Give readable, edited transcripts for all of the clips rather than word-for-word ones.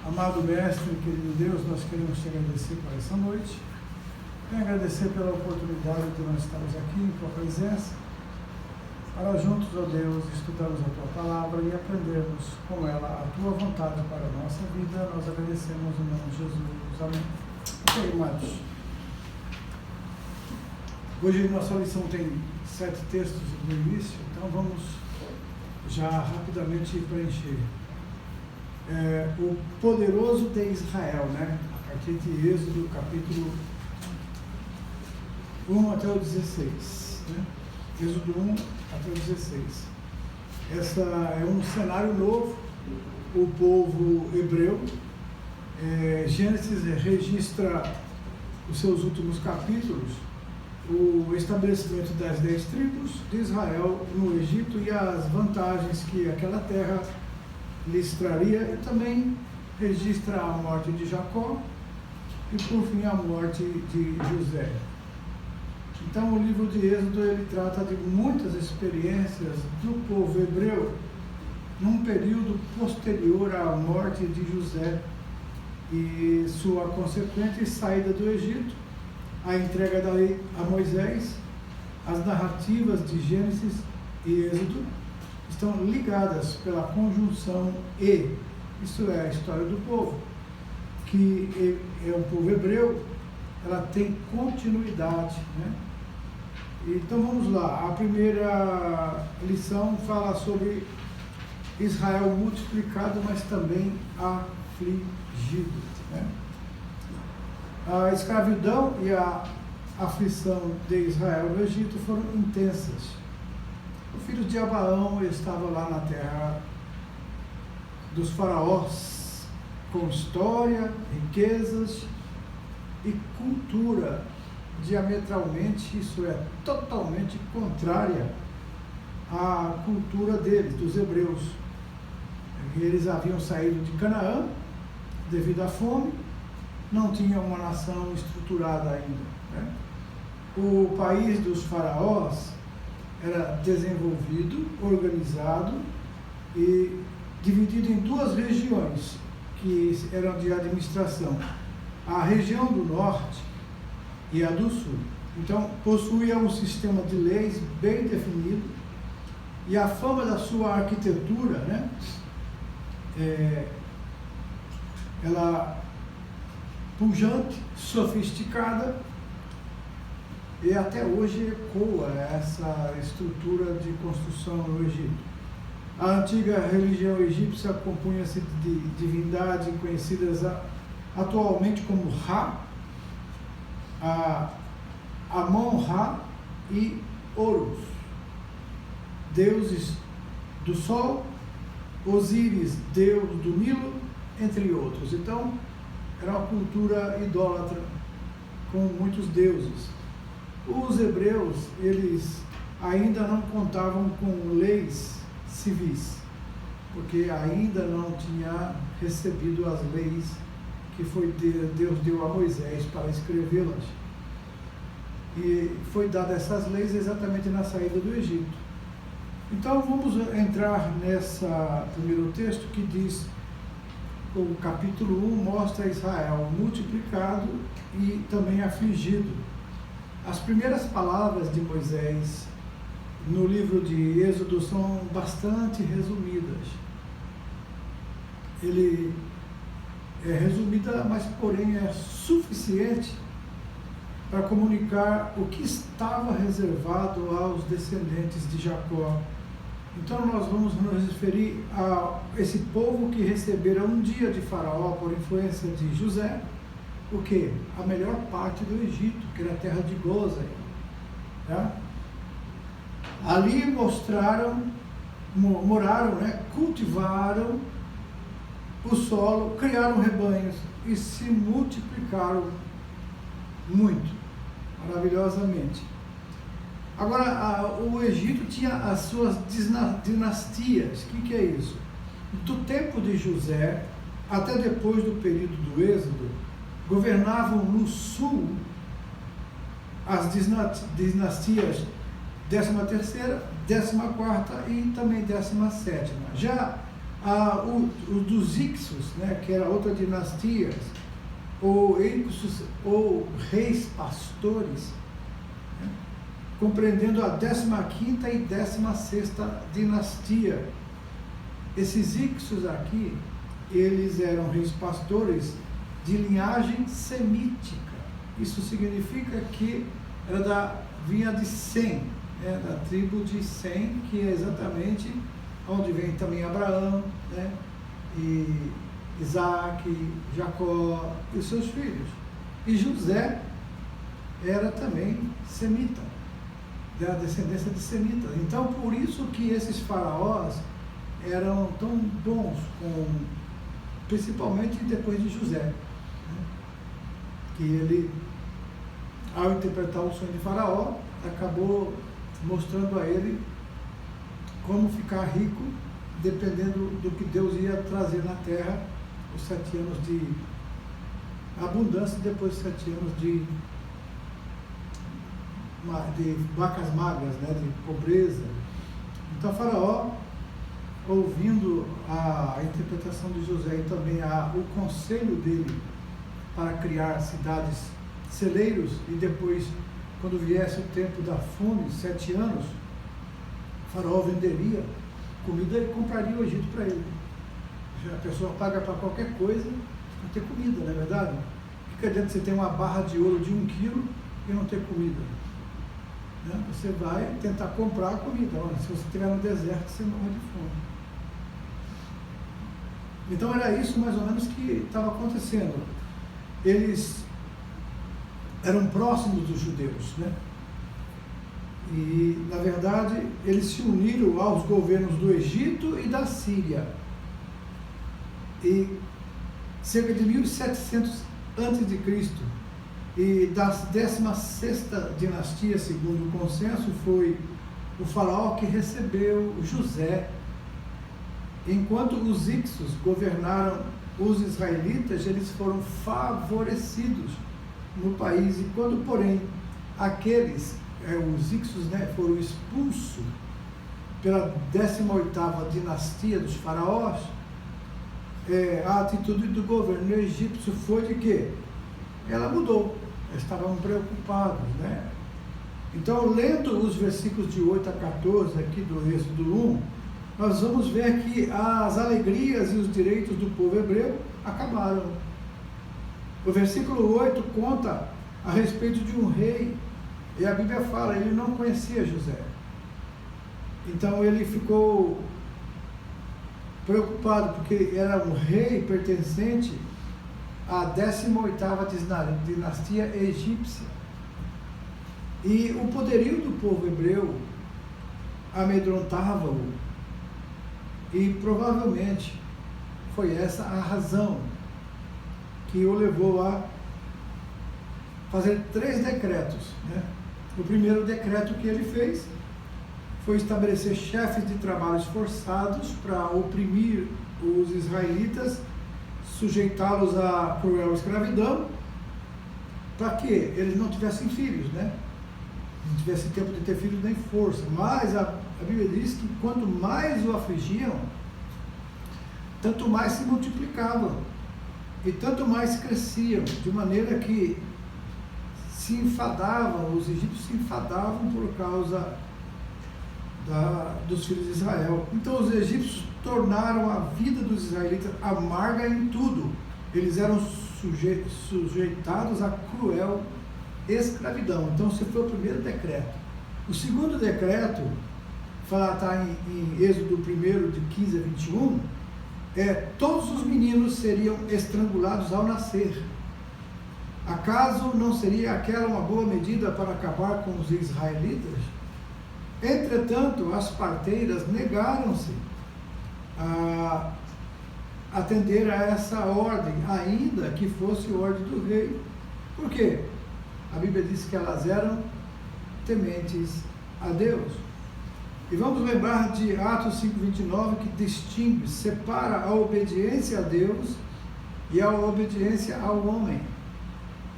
Amado Mestre, querido Deus, nós queremos te agradecer por essa noite e agradecer pela oportunidade de nós estarmos aqui em tua presença para juntos, ó Deus, estudarmos a tua palavra e aprendermos com ela a tua vontade para a nossa vida. Nós agradecemos em nome de Jesus. Amém. Ok, amados. Hoje nossa lição tem 7 textos no início, então vamos já rapidamente preencher. O poderoso de Israel, né? A partir de Êxodo, capítulo 1 até o 16, né? Êxodo 1 até o 16. Essa é um cenário novo, o povo hebreu. Gênesis registra os seus últimos capítulos, o estabelecimento das 10 tribos de Israel no Egito e as vantagens que aquela terra lhes traria, e também registra a morte de Jacó e por fim a morte de José. Então o livro de Êxodo ele trata de muitas experiências do povo hebreu num período posterior à morte de José e sua consequente saída do Egito, a entrega da lei a Moisés. As narrativas de Gênesis e Êxodo estão ligadas pela conjunção e, isso é a história do povo, que é um povo hebreu, ela tem continuidade, né? Então vamos lá, a primeira lição fala sobre Israel multiplicado, mas também afligido, né? A escravidão e a aflição de Israel no Egito foram intensas. O filho de Abraão estava lá na terra dos faraós, com história, riquezas e cultura diametralmente, isso é, totalmente contrária à cultura deles, dos hebreus. Eles haviam saído de Canaã devido à fome, não tinham uma nação estruturada ainda, né? O país dos faraós era desenvolvido, organizado e dividido em 2 regiões que eram de administração, a região do norte e a do sul. Então possuía um sistema de leis bem definido e a fama da sua arquitetura, né? Ela pujante, sofisticada, e até hoje ecoa essa estrutura de construção no Egito. A antiga religião egípcia compunha-se de divindades conhecidas atualmente como Ra, Amon-Ra e Horus, deuses do sol, Osíris, deus do Nilo, entre outros. Então, era uma cultura idólatra com muitos deuses. Os hebreus, eles ainda não contavam com leis civis, porque ainda não tinha recebido as leis que Deus deu a Moisés para escrevê-las. E foi dada essas leis exatamente na saída do Egito. Então vamos entrar nessa primeiro texto que diz, o capítulo 1 mostra Israel multiplicado e também afligido. As primeiras palavras de Moisés no livro de Êxodo são bastante resumidas. Ele é resumida, mas porém é suficiente para comunicar o que estava reservado aos descendentes de Jacó. Então nós vamos nos referir a esse povo que recebera um dia de Faraó por influência de José, o que? A melhor parte do Egito, que era a terra de Gósen, tá? Ali moraram, né? Cultivaram o solo, criaram rebanhos e se multiplicaram muito, maravilhosamente. Agora, o Egito tinha as suas dinastias. O que é isso? Do tempo de José até depois do período do Êxodo, governavam no sul as dinastias 13ª, 14ª e também 17ª. Já O dos Ixos, né, que era outra dinastia, ou Ixos, ou reis pastores, né, compreendendo a 15ª e 16ª dinastia. Esses Ixos aqui, eles eram reis pastores de linhagem semítica. Isso significa que vinha de Sem, né, da tribo de Sem, que é exatamente onde vem também Abraão, né, e Isaac, Jacó e os seus filhos. E José era também semita, da descendência de semitas. Então, por isso que esses faraós eram tão bons, principalmente depois de José, né, que ele, ao interpretar o sonho de Faraó, acabou mostrando a ele como ficar rico, dependendo do que Deus ia trazer na terra, os 7 anos de abundância e depois 7 anos de vacas magras, né, de pobreza. Então Faraó, ouvindo a interpretação de José e também o conselho dele para criar cidades, celeiros, e depois, quando viesse o tempo da fome, 7 anos, Faraó venderia comida e compraria o Egito para ele. A pessoa paga para qualquer coisa para ter comida, não é verdade? Fica dentro, você tem uma barra de ouro de 1 quilo e não ter comida, né? Você vai tentar comprar a comida. Olha, se você estiver no deserto, você morre de fome. Então era isso mais ou menos que estava acontecendo. Eles eram próximos dos judeus, né? E, na verdade, eles se uniram aos governos do Egito e da Síria. E cerca de 1700 a.C., e da 16ª dinastia, segundo o consenso, foi o faraó que recebeu José. Enquanto os Ixos governaram os israelitas, eles foram favorecidos no país. E quando, porém, os Ixos, né, foram expulsos pela 18ª dinastia dos faraós, a atitude do governo egípcio foi de quê? Ela mudou. Eles estavam preocupados, né? Então, lendo os versículos de 8 a 14 aqui do Êxodo 1, nós vamos ver que as alegrias e os direitos do povo hebreu acabaram. O versículo 8 conta a respeito de um rei, e a Bíblia fala, ele não conhecia José. Então ele ficou preocupado, porque era um rei pertencente à 18ª dinastia egípcia. E o poderio do povo hebreu amedrontava-o. E provavelmente foi essa a razão que o levou a fazer 3 decretos, né? O primeiro decreto que ele fez foi estabelecer chefes de trabalhos forçados para oprimir os israelitas, sujeitá-los a cruel escravidão, para que eles não tivessem filhos, né? Não tivessem tempo de ter filhos nem força. Mas a Bíblia diz que quanto mais o afligiam, tanto mais se multiplicavam e tanto mais cresciam, de maneira que se enfadavam, os egípcios se enfadavam por causa dos filhos de Israel. Então os egípcios tornaram a vida dos israelitas amarga em tudo. Eles eram sujeitados a cruel escravidão. Então esse foi o primeiro decreto. O segundo decreto, está em Êxodo 1, de 15 a 21, todos os meninos seriam estrangulados ao nascer. Acaso não seria aquela uma boa medida para acabar com os israelitas? Entretanto, as parteiras negaram-se a atender a essa ordem, ainda que fosse ordem do rei. Por quê? A Bíblia diz que elas eram tementes a Deus. E vamos lembrar de Atos 5:29, que distingue, separa a obediência a Deus e a obediência ao homem.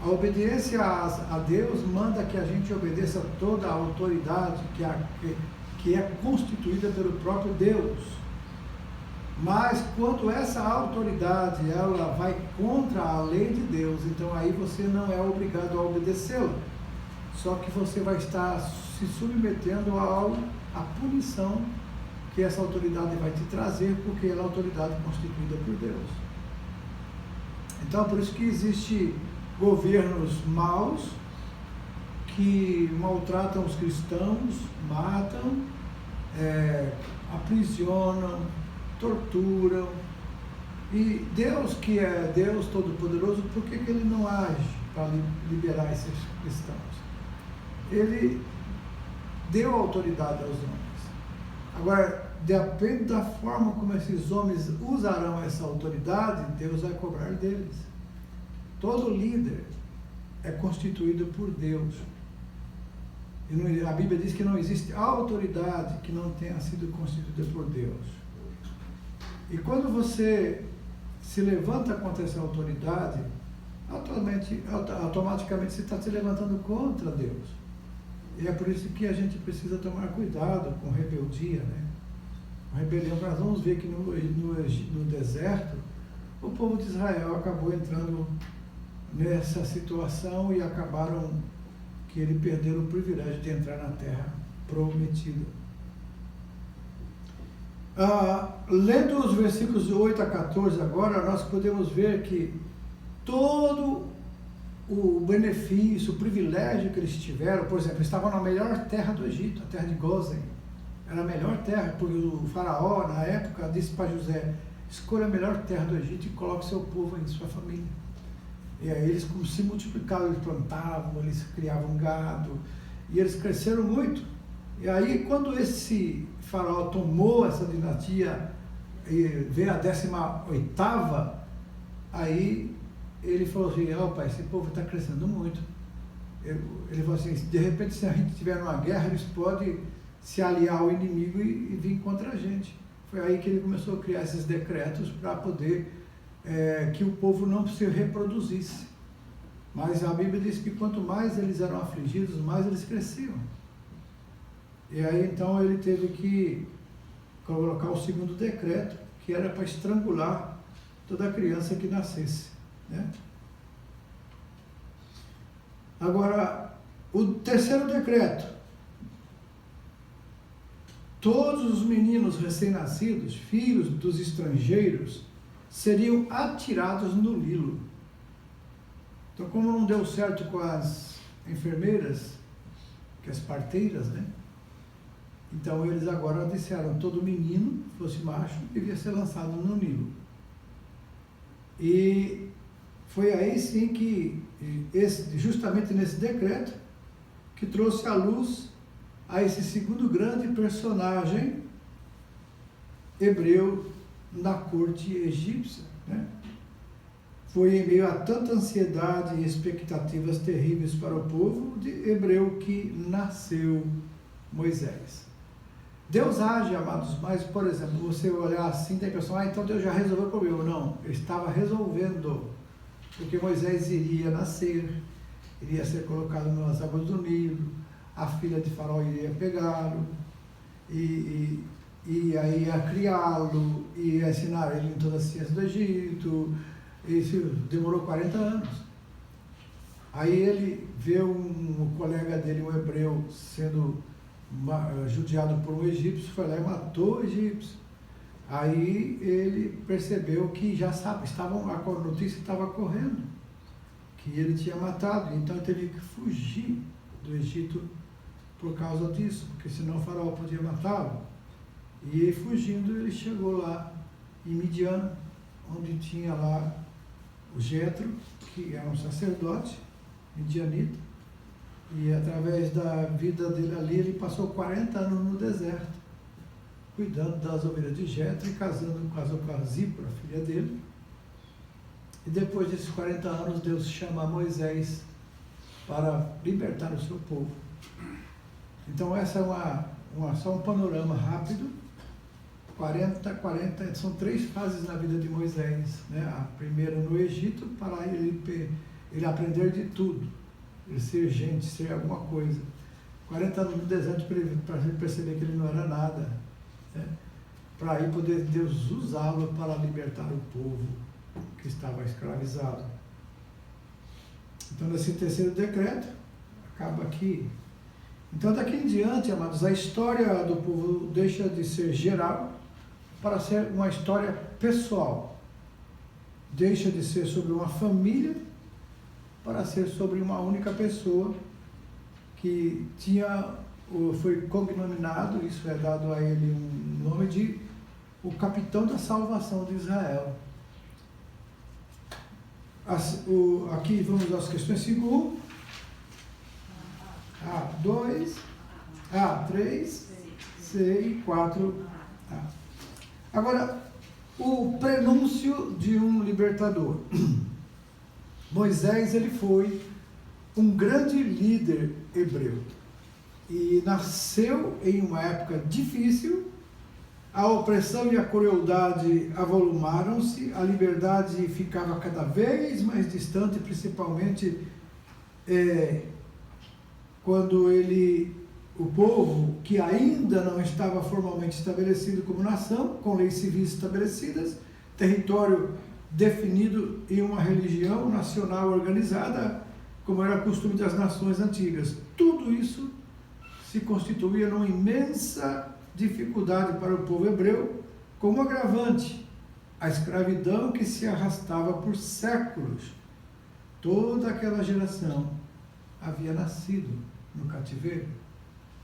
A obediência a Deus manda que a gente obedeça toda a autoridade que é constituída pelo próprio Deus. Mas quando essa autoridade ela vai contra a lei de Deus, então aí você não é obrigado a obedecê-la. Só que você vai estar se submetendo à punição que essa autoridade vai te trazer, porque ela é autoridade constituída por Deus. Então, por isso que existe governos maus que maltratam os cristãos, matam, aprisionam, torturam. E Deus, que é Deus Todo-Poderoso, por que Ele não age para liberar esses cristãos? Ele deu autoridade aos homens. Agora, depende da forma como esses homens usarão essa autoridade, Deus vai cobrar deles. Todo líder é constituído por Deus. E a Bíblia diz que não existe autoridade que não tenha sido constituída por Deus. E quando você se levanta contra essa autoridade, automaticamente você está se levantando contra Deus. E é por isso que a gente precisa tomar cuidado com rebeldia, né? A rebelião, nós vamos ver que no deserto, o povo de Israel acabou entrando nessa situação e acabaram que ele perderam o privilégio de entrar na terra prometida. Lendo os versículos 8 a 14 agora, nós podemos ver que todo o benefício, o privilégio que eles tiveram, por exemplo, eles estavam na melhor terra do Egito, a terra de Gósen. Era a melhor terra, porque o faraó, na época, disse para José: escolha a melhor terra do Egito e coloque seu povo aí, sua família. E aí eles, como se multiplicavam, eles plantavam, eles criavam gado, e eles cresceram muito. E aí, quando esse faraó tomou essa dinastia, e veio a 18ª, aí ele falou assim: opa, esse povo está crescendo muito. Ele falou assim: de repente, se a gente tiver uma guerra, eles podem se aliar ao inimigo e vir contra a gente. Foi aí que ele começou a criar esses decretos para poder que o povo não se reproduzisse. Mas a Bíblia diz que quanto mais eles eram afligidos, mais eles cresciam. E aí então ele teve que colocar o segundo decreto, que era para estrangular toda criança que nascesse, né? Agora, o terceiro decreto: todos os meninos recém-nascidos, filhos dos estrangeiros, seriam atirados no Nilo. Então, como não deu certo com as enfermeiras, que as parteiras, né? Então eles agora disseram: todo menino, fosse macho, devia ser lançado no Nilo. E foi aí sim que, justamente nesse decreto, que trouxe à luz a esse segundo grande personagem hebreu na corte egípcia, né? Foi em meio a tanta ansiedade e expectativas terríveis para o povo hebreu que nasceu Moisés. Deus age, amados, mas, por exemplo, você olhar assim, tem a impressão: então Deus já resolveu o problema. Não, ele estava resolvendo, porque Moisés iria nascer, iria ser colocado nas águas do Nilo, a filha de Faraó iria pegá-lo, e aí ia criá-lo, e ia ensinar ele em todas as ciências do Egito. Isso demorou 40 anos. Aí ele vê um colega dele, um hebreu, sendo judiado por um egípcio, foi lá e matou o egípcio. Aí ele percebeu que já a notícia estava correndo, que ele tinha matado, então ele teve que fugir do Egito por causa disso, porque senão o faraó podia matá-lo. E fugindo, ele chegou lá em Midian, onde tinha lá o Jetro, que era um sacerdote midianita, e através da vida dele ali, ele passou 40 anos no deserto, cuidando das ovelhas de Jetro e casou com a Zípora, filha dele. E depois desses 40 anos, Deus chama Moisés para libertar o seu povo. Então essa é só um panorama rápido. 40, são 3 fases na vida de Moisés, né? A primeira no Egito, para ele aprender de tudo, ele ser gente, ser alguma coisa. 40 anos no deserto para ele perceber que ele não era nada, né? para aí poder Deus usá-lo para libertar o povo que estava escravizado. Então, nesse terceiro decreto, acaba aqui. Então, daqui em diante, amados, a história do povo deixa de ser geral para ser uma história pessoal. Deixa de ser sobre uma família para ser sobre uma única pessoa que foi cognominado, isso é dado a ele um nome de o capitão da salvação de Israel. Aqui vamos às questões 5.1, A2, A3, C e 4. Agora, o prenúncio de um libertador. Moisés, ele foi um grande líder hebreu e nasceu em uma época difícil. A opressão e a crueldade avolumaram-se, a liberdade ficava cada vez mais distante, principalmente quando o povo, que ainda não estava formalmente estabelecido como nação, com leis civis estabelecidas, território definido e uma religião nacional organizada, como era costume das nações antigas. Tudo isso se constituía numa imensa dificuldade para o povo hebreu, como agravante, a escravidão que se arrastava por séculos. Toda aquela geração havia nascido no cativeiro.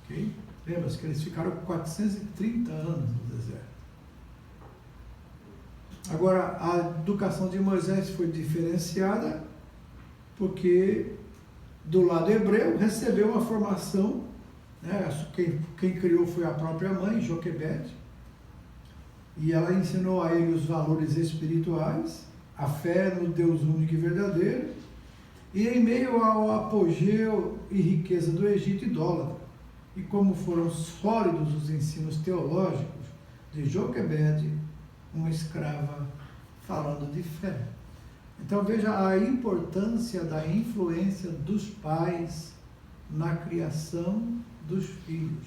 Okay? Lembra-se que eles ficaram 430 anos no deserto. Agora, a educação de Moisés foi diferenciada porque, do lado hebreu, recebeu uma formação, né? Quem criou foi a própria mãe, Joquebede, e ela ensinou a ele os valores espirituais, a fé no Deus único e verdadeiro, e em meio ao apogeu e riqueza do Egito idólatra, e como foram sólidos os ensinos teológicos de Joquebede, uma escrava falando de fé. Então veja a importância da influência dos pais na criação dos filhos.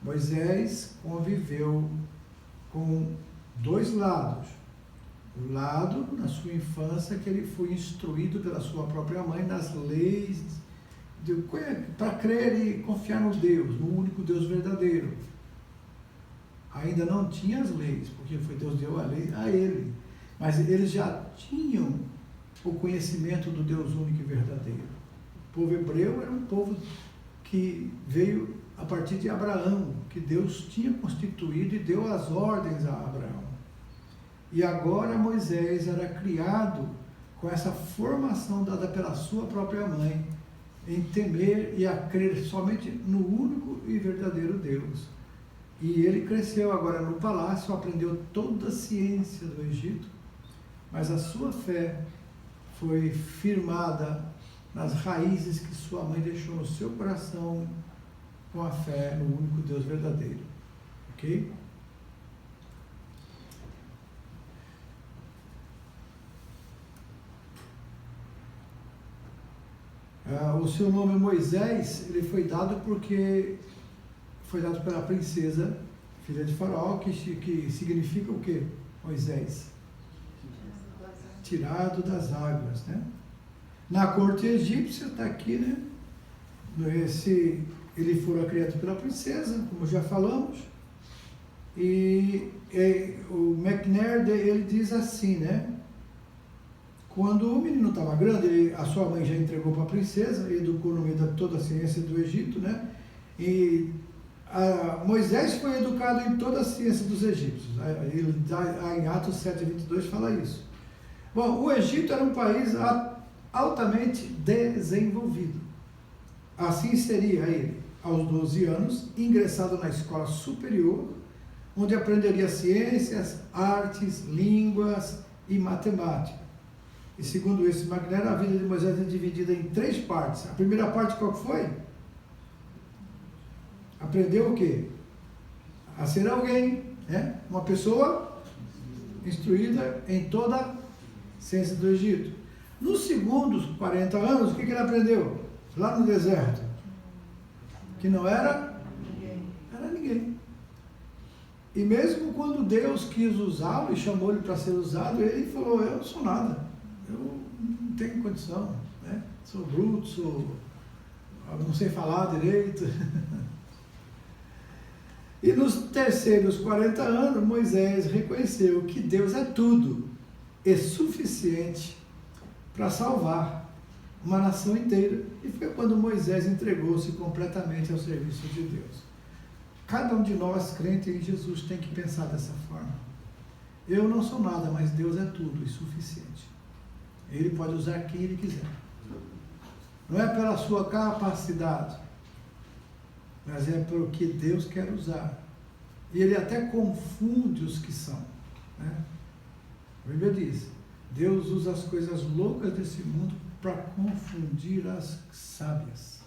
Moisés conviveu com dois lados. O lado, na sua infância, que ele foi instruído pela sua própria mãe nas leis para crer e confiar no Deus, no único Deus verdadeiro. Ainda não tinha as leis, porque foi Deus deu a lei a ele. Mas eles já tinham o conhecimento do Deus único e verdadeiro. O povo hebreu era um povo que veio a partir de Abraão, que Deus tinha constituído e deu as ordens a Abraão. E agora Moisés era criado com essa formação dada pela sua própria mãe, em temer e a crer somente no único e verdadeiro Deus. E ele cresceu agora no palácio, aprendeu toda a ciência do Egito, mas a sua fé foi firmada nas raízes que sua mãe deixou no seu coração, com a fé no único Deus verdadeiro. Ok? O seu nome Moisés, ele foi dado porque foi dado pela princesa, filha de Faraó, que significa o quê? Moisés. Tirado das águas, né? Na corte egípcia, está aqui, né? Ele fora criado pela princesa, como já falamos. E o McNair, ele diz assim, né? Quando o menino estava grande, a sua mãe já entregou para a princesa, educou no meio de toda a ciência do Egito, né? E Moisés foi educado em toda a ciência dos egípcios. Em Atos 7:22 fala isso. Bom, o Egito era um país altamente desenvolvido. Assim seria ele, aos 12 anos, ingressado na escola superior, onde aprenderia ciências, artes, línguas e matemática. E segundo esse McNair, a vida de Moisés é dividida em 3 partes. A primeira parte qual foi? Aprendeu o quê? A ser alguém, né? Uma pessoa instruída em toda a ciência do Egito. Nos segundos 40 anos, o que ele aprendeu? Lá no deserto. Que não era ninguém. E mesmo quando Deus quis usá-lo e chamou ele para ser usado, ele falou, eu não sou nada, eu não tenho condição, né? Sou bruto, não sei falar direito. E nos terceiros 40 anos, Moisés reconheceu que Deus é tudo e suficiente para salvar uma nação inteira. E foi quando Moisés entregou-se completamente ao serviço de Deus. Cada um de nós, crente em Jesus, tem que pensar dessa forma. Eu não sou nada, mas Deus é tudo e suficiente. Ele pode usar quem Ele quiser. Não é pela sua capacidade, mas é pelo que Deus quer usar. E Ele até confunde os que são, né? A Bíblia diz, Deus usa as coisas loucas desse mundo para confundir as sábias.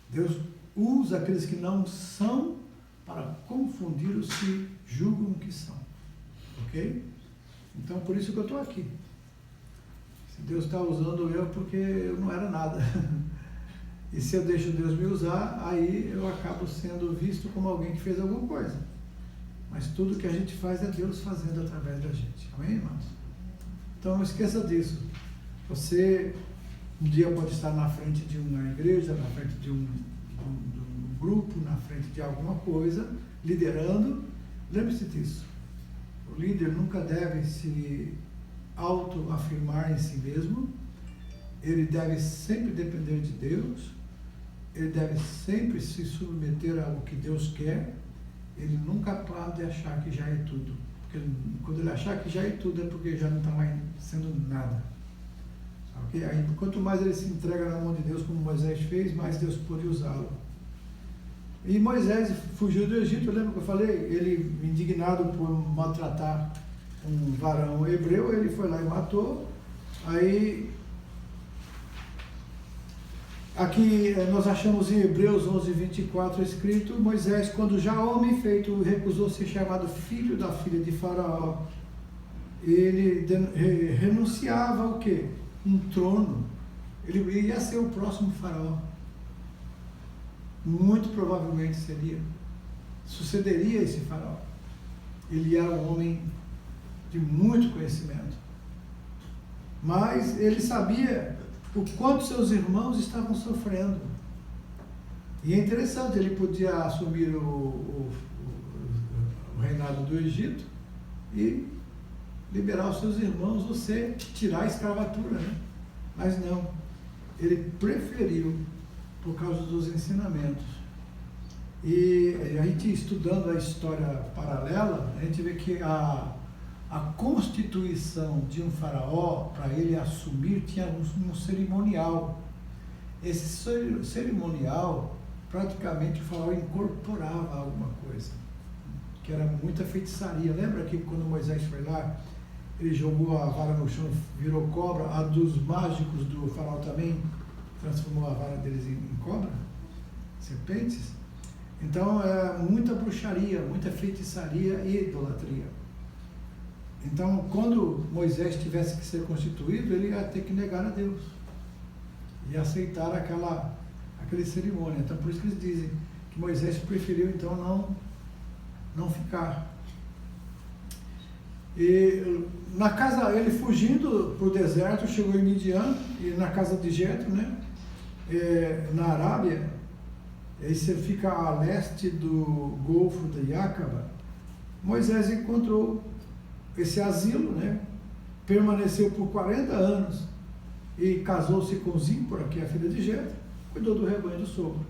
Deus usa aqueles que não são para confundir os que julgam que são. Ok? Então, por isso que eu estou aqui. Se Deus está usando eu, porque eu não era nada. E se eu deixo Deus me usar, aí eu acabo sendo visto como alguém que fez alguma coisa. Mas tudo que a gente faz é Deus fazendo através da gente. Amém, irmãos? Então não esqueça disso. Você um dia pode estar na frente de uma igreja, na frente de um grupo, na frente de alguma coisa, liderando. Lembre-se disso. O líder nunca deve se autoafirmar em si mesmo. Ele deve sempre depender de Deus. Ele deve sempre se submeter ao que Deus quer. Ele nunca pode achar que já é tudo. Porque quando ele achar que já é tudo, é porque já não está mais sendo nada. Okay? Aí, quanto mais ele se entrega na mão de Deus, como Moisés fez, mais Deus pôde usá-lo. E Moisés fugiu do Egito, lembra que eu falei? Ele, indignado por maltratar um varão hebreu, ele foi lá e matou. Aí, aqui nós achamos em Hebreus 11:24 escrito, Moisés, quando já homem feito, recusou ser chamado filho da filha de Faraó, ele renunciava ao quê? Um trono. Ele ia ser o próximo Faraó. Muito provavelmente sucederia esse Faraó. Ele era um homem de muito conhecimento. Mas ele sabia o quanto seus irmãos estavam sofrendo. E é interessante, ele podia assumir o reinado do Egito e liberar os seus irmãos, você tirar a escravatura, né? Mas não, ele preferiu por causa dos ensinamentos. E a gente estudando a história paralela, a gente vê que a constituição de um faraó, para ele assumir, tinha um cerimonial. Esse cerimonial, praticamente o faraó incorporava alguma coisa, que era muita feitiçaria. Lembra que quando Moisés foi lá, ele jogou a vara no chão e virou cobra? A dos mágicos do faraó também transformou a vara deles em cobra, serpentes. Então é muita bruxaria, muita feitiçaria e idolatria. Então, quando Moisés tivesse que ser constituído, ele ia ter que negar a Deus e aceitar aquele cerimônia. Então, por isso que eles dizem que Moisés preferiu, então, não ficar. E na casa, ele fugindo para o deserto, chegou em Midian, e na casa de Jetro, né? Na Arábia, aí você fica a leste do Golfo de Acaba. Moisés encontrou esse asilo, né? Permaneceu por 40 anos e casou-se com Zípora, que é a filha de Jetro, cuidou do rebanho do sogro.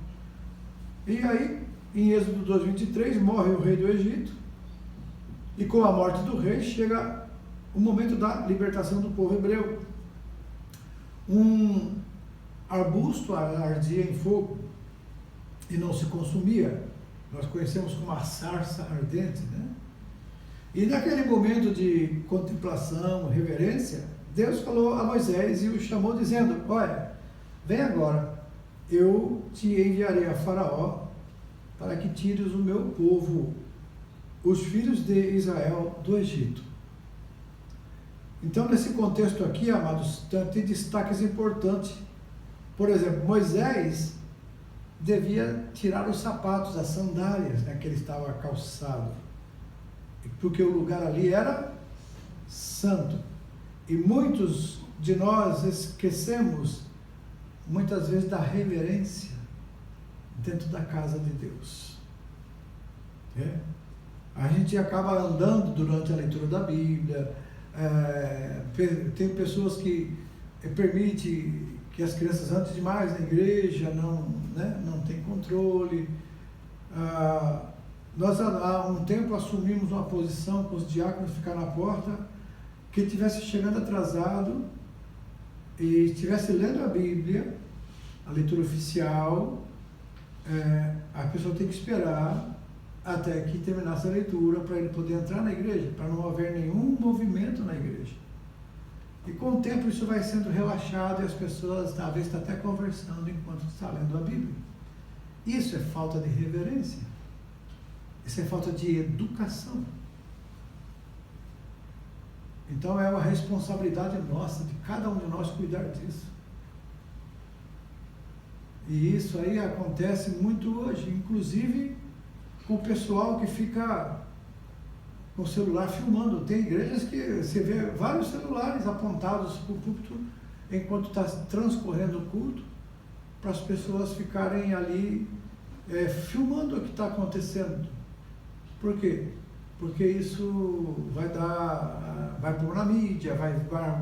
E aí, em Êxodo 2:23, morre o rei do Egito, e com a morte do rei chega o momento da libertação do povo hebreu. Um arbusto ardia em fogo e não se consumia. Nós conhecemos como a sarça ardente, né? E naquele momento de contemplação, reverência, Deus falou a Moisés e o chamou dizendo: olha, vem agora, eu te enviarei a Faraó para que tires o meu povo, os filhos de Israel, do Egito. Então, nesse contexto aqui, amados, tem destaques importantes. Por exemplo, Moisés devia tirar os sapatos, as sandálias, né, que ele estava calçado. porque o lugar ali era santo. E muitos de nós esquecemos, muitas vezes, da reverência dentro da casa de Deus. A gente acaba andando durante a leitura da Bíblia, tem pessoas que permitem que as crianças andem demais na igreja, não tem controle. Nós há um tempo assumimos uma posição com os diáconos ficar na porta, que estivesse chegando atrasado e estivesse lendo a Bíblia, a leitura oficial, a pessoa tem que esperar até que terminasse a leitura para ele poder entrar na igreja, para não haver nenhum movimento na igreja. E com o tempo isso vai sendo relaxado e as pessoas talvez estão até conversando enquanto está lendo a Bíblia. Isso é falta de reverência. Isso é falta de educação. Então é uma responsabilidade nossa, de cada um de nós cuidar disso. E isso aí acontece muito hoje, inclusive com o pessoal que fica com o celular filmando. Tem igrejas que você vê vários celulares apontados para o púlpito enquanto está transcorrendo o culto, para as pessoas ficarem ali filmando o que está acontecendo. Por quê? Porque isso vai pôr na mídia, vai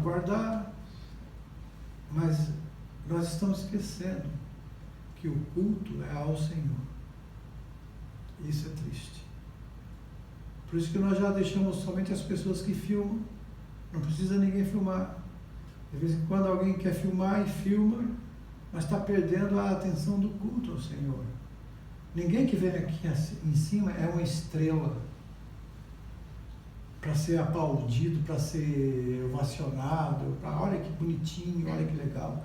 guardar, mas nós estamos esquecendo que o culto é ao Senhor. Isso é triste. Por isso que nós já deixamos somente as pessoas que filmam, não precisa ninguém filmar. De vez em quando alguém quer filmar e filma, mas está perdendo a atenção do culto ao Senhor. Ninguém que vem aqui em cima é uma estrela para ser aplaudido, para ser ovacionado, olha que bonitinho, olha que legal.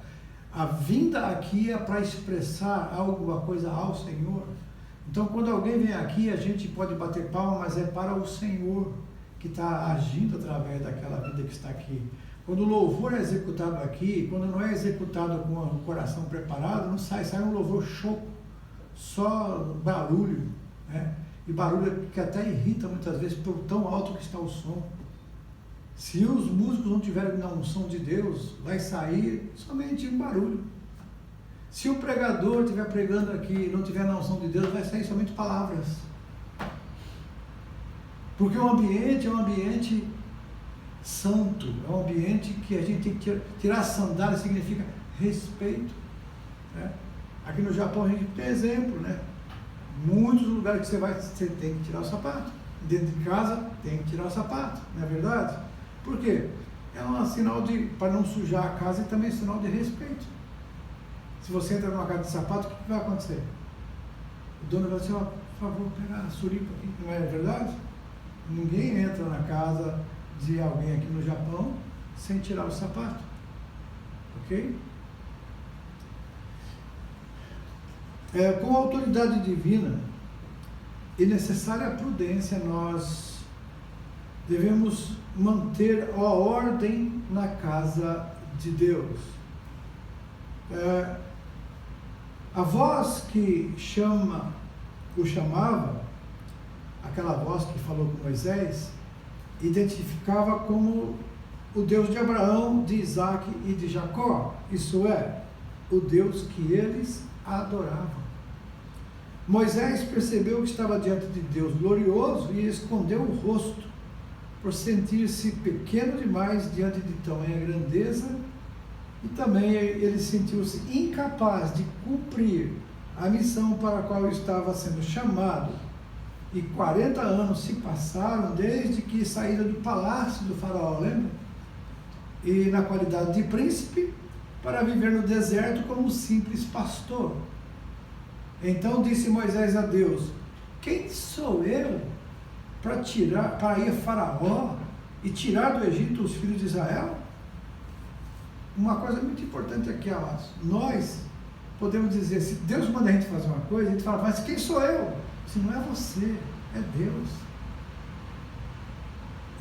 A vinda aqui é para expressar alguma coisa ao Senhor. Então, quando alguém vem aqui, a gente pode bater palma, mas é para o Senhor que está agindo através daquela vida que está aqui. Quando o louvor é executado aqui, quando não é executado com o coração preparado, não sai um louvor choco, só barulho, né? E barulho que até irrita muitas vezes por tão alto que está o som. Se os músicos não tiverem na unção de Deus, vai sair somente um barulho. Se o pregador estiver pregando aqui e não tiver na unção de Deus, vai sair somente palavras. Porque o ambiente é um ambiente santo, é um ambiente que a gente tem que tirar a sandália, significa respeito, né? Aqui no Japão a gente tem exemplo, né? Muitos lugares que você tem que tirar o sapato. Dentro de casa tem que tirar o sapato, não é verdade? Por quê? É um sinal para não sujar a casa e também sinal de respeito. Se você entra numa casa de sapato, o que vai acontecer? O dono vai dizer, por favor, pega a suripa aqui, não é verdade? Ninguém entra na casa de alguém aqui no Japão sem tirar o sapato, ok? Com a autoridade divina e necessária prudência, nós devemos manter a ordem na casa de Deus. A voz que o chamava, aquela voz que falou com Moisés, identificava como o Deus de Abraão, de Isaac e de Jacó, isso é, o Deus que eles adoravam. Moisés percebeu que estava diante de Deus glorioso e escondeu o rosto, por sentir-se pequeno demais diante de tamanha grandeza, e também ele sentiu-se incapaz de cumprir a missão para a qual estava sendo chamado. E 40 anos se passaram desde que saíra do palácio do faraó, lembra? E na qualidade de príncipe, para viver no deserto como um simples pastor. Então disse Moisés a Deus, quem sou eu para ir a faraó e tirar do Egito os filhos de Israel? Uma coisa muito importante aqui, amados, nós podemos dizer, se Deus manda a gente fazer uma coisa, a gente fala, mas quem sou eu? Se não é você, é Deus.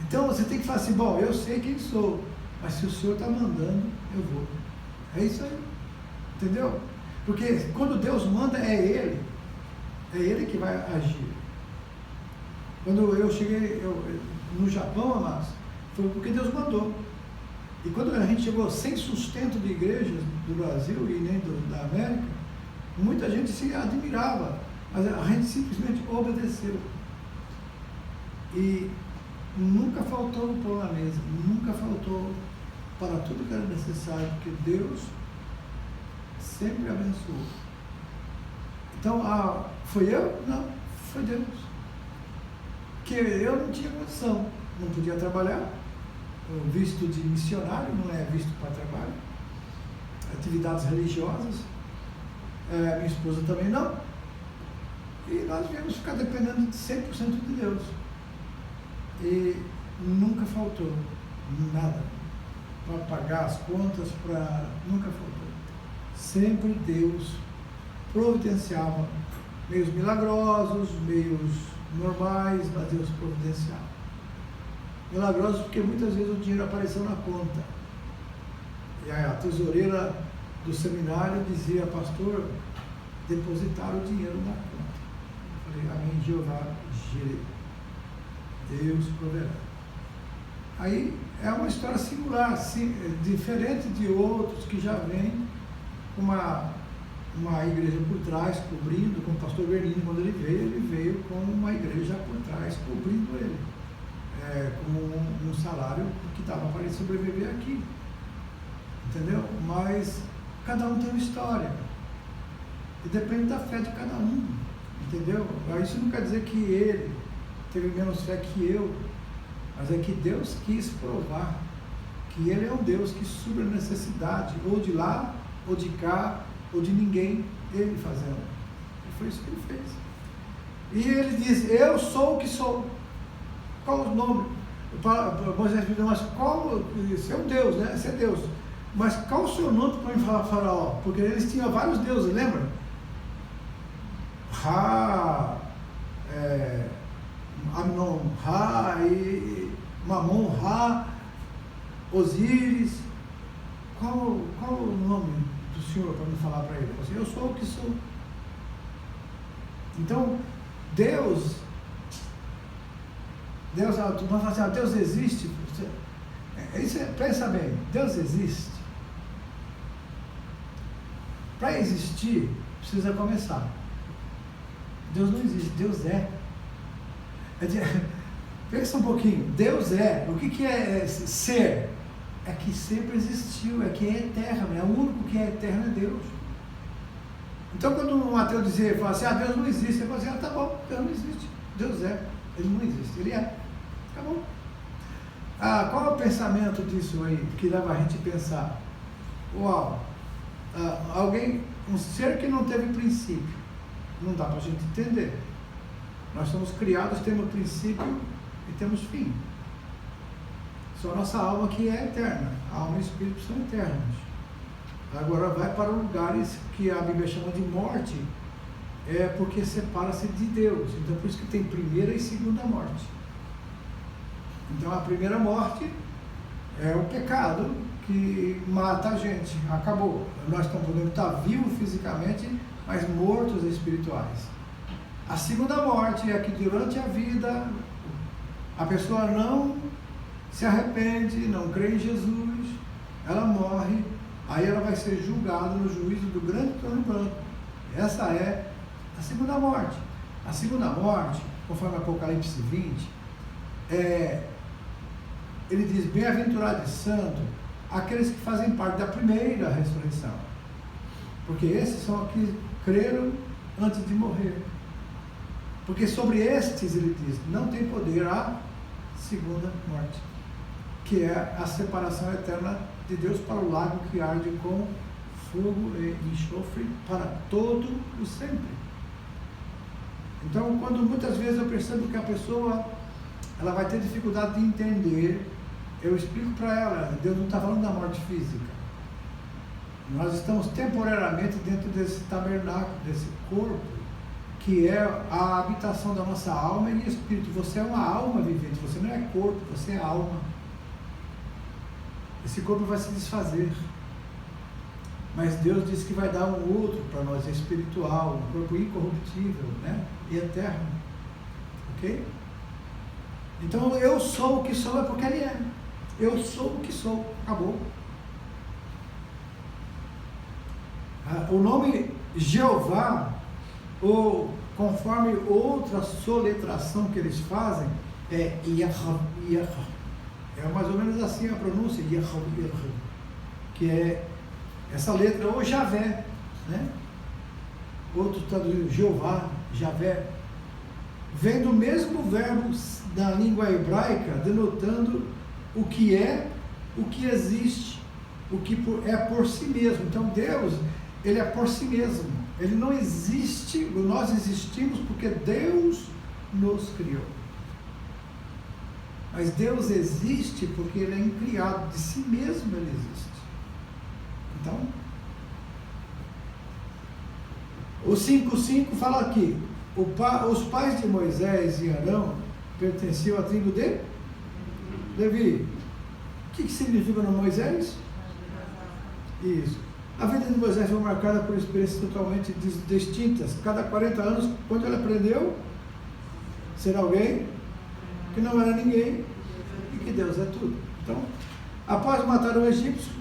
Então você tem que falar assim, bom, eu sei quem sou, mas se o Senhor está mandando, eu vou. É isso aí, entendeu? Porque quando Deus manda, é Ele que vai agir. Quando eu cheguei no Japão, amados, foi porque Deus mandou. E quando a gente chegou sem sustento de igrejas do Brasil e nem da América, muita gente se admirava, mas a gente simplesmente obedeceu. E nunca faltou o pão na mesa, nunca faltou para tudo que era necessário, porque Deus sempre abençoou. Então, foi eu? Não, foi Deus. Que eu não tinha condição, não podia trabalhar, o visto de missionário não é visto para trabalho, atividades religiosas, minha esposa também não, e nós viemos ficar dependendo de 100% de Deus, e nunca faltou nada, para pagar as contas, nunca faltou, sempre Deus providenciava, meios milagrosos, meios normais, mas Deus providenciava. Milagrosos porque muitas vezes o dinheiro apareceu na conta. E a tesoureira do seminário dizia: pastor, depositaram o dinheiro na conta. Eu falei: amém, Jeová Jireh, Deus proverá. Aí é uma história singular, diferente de outros que já vêm com uma igreja por trás, cobrindo, como o pastor Bernini, quando ele veio com uma igreja por trás, cobrindo ele, com um salário que dava para ele sobreviver aqui, entendeu? Mas cada um tem uma história, e depende da fé de cada um, entendeu? Isso não quer dizer que ele teve menos fé que eu, mas é que Deus quis provar que ele é um Deus que supre a necessidade, ou de lá, ou de cá, ou de ninguém, ele fazendo. E foi isso que ele fez. E ele diz: eu sou o que sou. Qual o nome? Moisés me disse: mas qual? Você é um Deus, né? Você é Deus. Mas qual o seu nome para me falar, Faraó? Porque eles tinham vários deuses, lembra? Ra, Amnon, Ra, e Mamon, Ra, Osíris. Qual o nome do Senhor para me falar para ele? Eu sou o que sou. Então, Deus, tu vai falar assim: Deus existe. Pensa bem, Deus existe. Para existir, precisa começar. Deus não existe, Deus é. Pensa um pouquinho, Deus é. O que é ser? É que sempre existiu, é que é eterno, é o único que é eterno, é Deus. Então, quando um ateu dizer, fala assim: Deus não existe, você fala assim: tá bom, Deus não existe, Deus é, ele não existe, ele é, acabou. Qual é o pensamento disso aí, que leva a gente a pensar? Uau, um ser que não teve princípio, não dá para a gente entender. Nós somos criados, temos princípio e temos fim. Só a nossa alma que é eterna, a alma e o espírito são eternos. Agora vai para lugares que a Bíblia chama de morte, porque separa-se de Deus. Então por isso que tem primeira e segunda morte. Então a primeira morte é o pecado que mata a gente, acabou. Nós podemos estar vivos fisicamente, mas mortos espirituais. A segunda morte é que durante a vida a pessoa não se arrepende, não crê em Jesus, ela morre, aí ela vai ser julgada no juízo do grande trono branco. Essa é a segunda morte. A segunda morte, conforme Apocalipse 20, ele diz: bem-aventurado e santo aqueles que fazem parte da primeira ressurreição, porque esses são os que creram antes de morrer. Porque sobre estes, ele diz, não tem poder a segunda morte, que é a separação eterna de Deus para o lago que arde com fogo e enxofre para todo o sempre. Então, quando muitas vezes eu percebo que a pessoa ela vai ter dificuldade de entender, eu explico para ela: Deus não está falando da morte física. Nós estamos temporariamente dentro desse tabernáculo, desse corpo, que é a habitação da nossa alma e espírito. Você é uma alma vivente, você não é corpo, você é alma. Esse corpo vai se desfazer, mas Deus disse que vai dar um outro para nós, espiritual, um corpo incorruptível, né? E eterno, ok? Então, eu sou o que sou é porque Ele é. Eu sou o que sou. Acabou. O nome Jeová, ou conforme outra soletração que eles fazem, é Yahweh. É mais ou menos assim a pronúncia, Yahweh, que é essa letra, ou Javé, né? Outro traduzido, Jeová, Javé, vem do mesmo verbo da língua hebraica, denotando o que é, o que existe, o que é por si mesmo. Então Deus, Ele é por si mesmo. Ele não existe, nós existimos porque Deus nos criou. Mas Deus existe porque Ele é incriado, de si mesmo Ele existe. Então, o 5:5 fala aqui, os pais de Moisés e Arão pertenciam à tribo de Levi. O que significa no Moisés? Isso. A vida de Moisés foi marcada por experiências totalmente distintas. Cada 40 anos, quando ele aprendeu a ser alguém que não era ninguém e que Deus é tudo. Então, após matar o egípcio,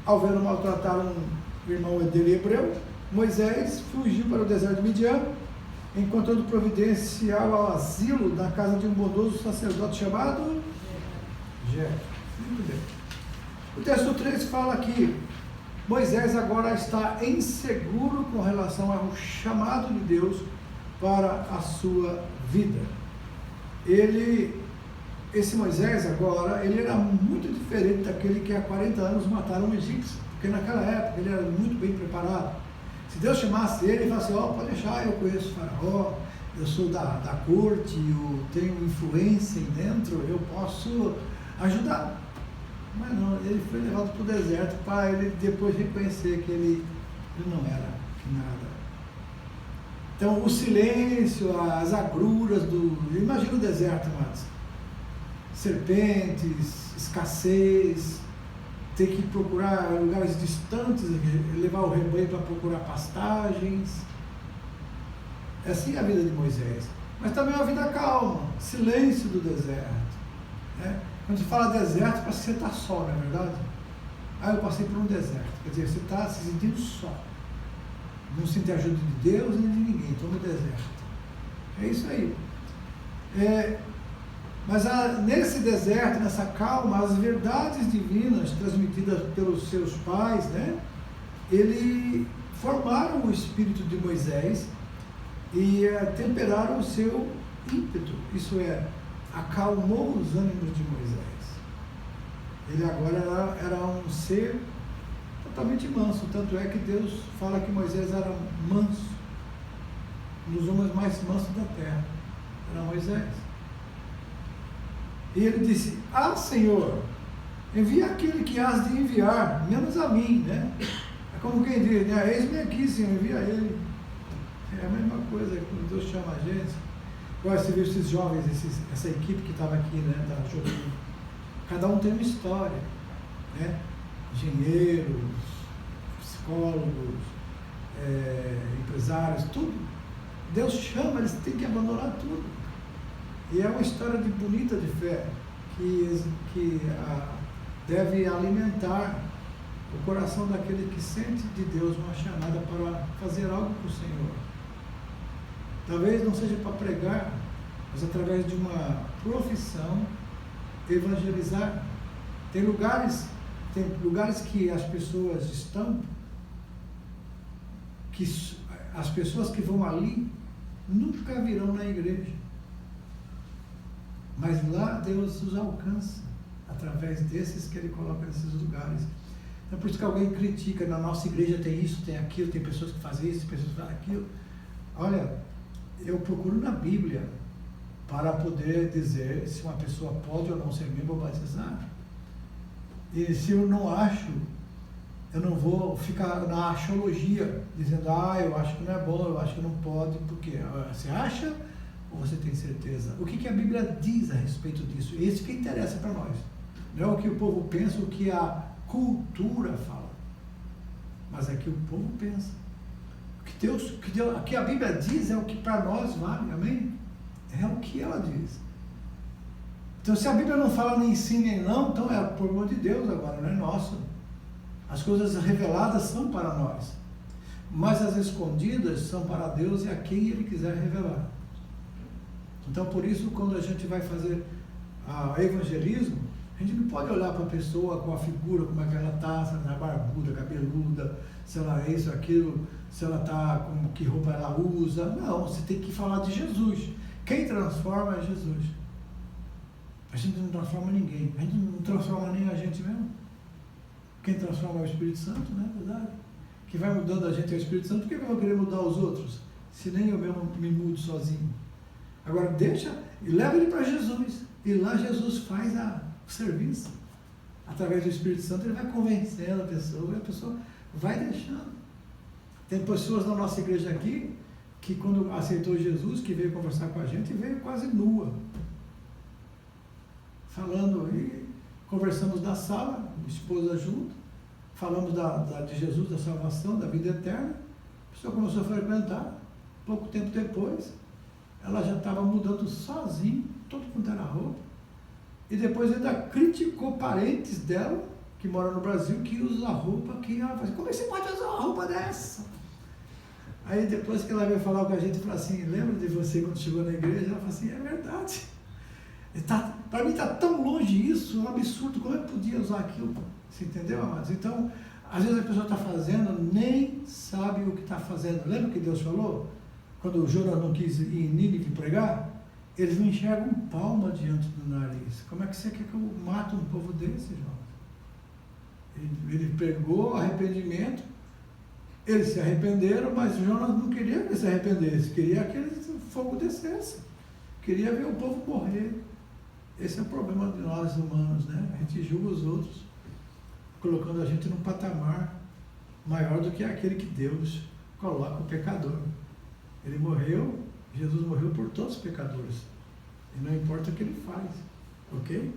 ao ver maltratar um irmão dele hebreu, Moisés fugiu para o deserto de Midian, encontrando providencial ao asilo na casa de um bondoso sacerdote chamado Jetro. Muito bem. O texto 3 fala que Moisés agora está inseguro com relação ao chamado de Deus para a sua vida. Esse Moisés agora, ele era muito diferente daquele que há 40 anos mataram um egípcio, porque naquela época ele era muito bem preparado. Se Deus chamasse ele e falasse, pode deixar, eu conheço o faraó, eu sou da corte, eu tenho influência aí dentro, eu posso ajudar. Mas não, ele foi levado para o deserto para ele depois reconhecer que ele não era nada. Então, o silêncio, as agruras imagina o deserto, mas serpentes, escassez, ter que procurar lugares distantes, levar o rebanho para procurar pastagens. É assim a vida de Moisés. Mas também é uma vida calma, silêncio do deserto, né? Quando se fala deserto, parece que você está só, não é verdade? Eu passei por um deserto. Quer dizer, você está se sentindo só. Não sente a ajuda de Deus nem de ninguém. Estou no deserto. É isso aí. Mas nesse deserto, nessa calma, as verdades divinas transmitidas pelos seus pais, né? Ele formaram o espírito de Moisés e temperaram o seu ímpeto. Isso é, acalmou os ânimos de Moisés. Ele agora era um ser totalmente manso, tanto é que Deus fala que Moisés era manso, um dos homens mais mansos da terra, era Moisés. E ele disse, Senhor, envia aquele que has de enviar, menos a mim, né? É como quem diz, né? Eis-me aqui, Senhor, envia ele. É a mesma coisa quando Deus chama a gente. Agora você viu esses jovens, essa equipe que estava aqui, né, da jovem. Cada um tem uma história, né? Engenheiros, psicólogos, empresários, tudo. Deus chama, eles têm que abandonar tudo. E é uma história bonita de fé que deve alimentar o coração daquele que sente de Deus uma chamada para fazer algo para o Senhor. Talvez não seja para pregar, mas através de uma profissão, evangelizar. Tem lugares que as pessoas estão, que as pessoas que vão ali nunca virão na igreja. Mas lá Deus os alcança, através desses que Ele coloca nesses lugares. Então por isso que alguém critica, na nossa igreja tem isso, tem aquilo, tem pessoas que fazem isso, pessoas que fazem aquilo. Olha, eu procuro na Bíblia para poder dizer se uma pessoa pode ou não ser membro ou batizado. E se eu não acho, eu não vou ficar na axiologia, dizendo, eu acho que não é bom, eu acho que não pode, porque você acha ou você tem certeza? O que a Bíblia diz a respeito disso? Isso que interessa para nós. Não é o que o povo pensa, o que a cultura fala, mas é que o povo pensa. O que a Bíblia diz é o que para nós vale, amém? É o que ela diz. Então, se a Bíblia não fala nem sim nem não, então é por amor de Deus agora, não é nosso. As coisas reveladas são para nós, mas as escondidas são para Deus e a quem Ele quiser revelar. Então, por isso, quando a gente vai fazer evangelismo, a gente não pode olhar para a pessoa com a figura, como é que ela está, se ela é barbuda, cabeluda, se ela é isso, aquilo, se ela está com que roupa ela usa. Não, você tem que falar de Jesus. Quem transforma é Jesus. A gente não transforma ninguém, a gente não transforma nem a gente mesmo. Quem transforma é o Espírito Santo, né? Verdade. Que vai mudando a gente é o Espírito Santo. Por que eu vou querer mudar os outros? Se nem eu mesmo me mudo sozinho. Agora deixa e leva ele para Jesus. E lá Jesus faz o serviço. Através do Espírito Santo ele vai convencendo a pessoa e a pessoa vai deixando. Tem pessoas na nossa igreja aqui que quando aceitou Jesus, que veio conversar com a gente, veio quase nua. Falando aí, conversamos na sala, esposa junto, falamos de Jesus, da salvação, da vida eterna. A pessoa começou a frequentar. Pouco tempo depois, ela já estava mudando sozinha, todo quanto era roupa. E depois ainda criticou parentes dela, que moram no Brasil, que usam a roupa que ela faz. Como é que você pode usar uma roupa dessa? Aí depois que ela veio falar com a gente, falou assim, lembra de você quando chegou na igreja? Ela falou assim, é verdade. Para mim está tão longe isso, é um absurdo, como é que podia usar aquilo? Você entendeu, amados? Então, às vezes a pessoa está fazendo, nem sabe o que está fazendo. Lembra que Deus falou? Quando o Jonas não quis ir em Nínive pregar, eles não enxergam palma diante do nariz. Como é que você quer que eu mate um povo desse, Jonas? Ele pregou arrependimento, eles se arrependeram, mas Jonas não queria que eles se arrependessem, queria que o fogo descesse, queria ver o povo morrer. Esse é o problema de nós humanos, né? A gente julga os outros, colocando a gente num patamar maior do que aquele que Deus coloca o pecador. Ele morreu, Jesus morreu por todos os pecadores. E não importa o que ele faz, ok?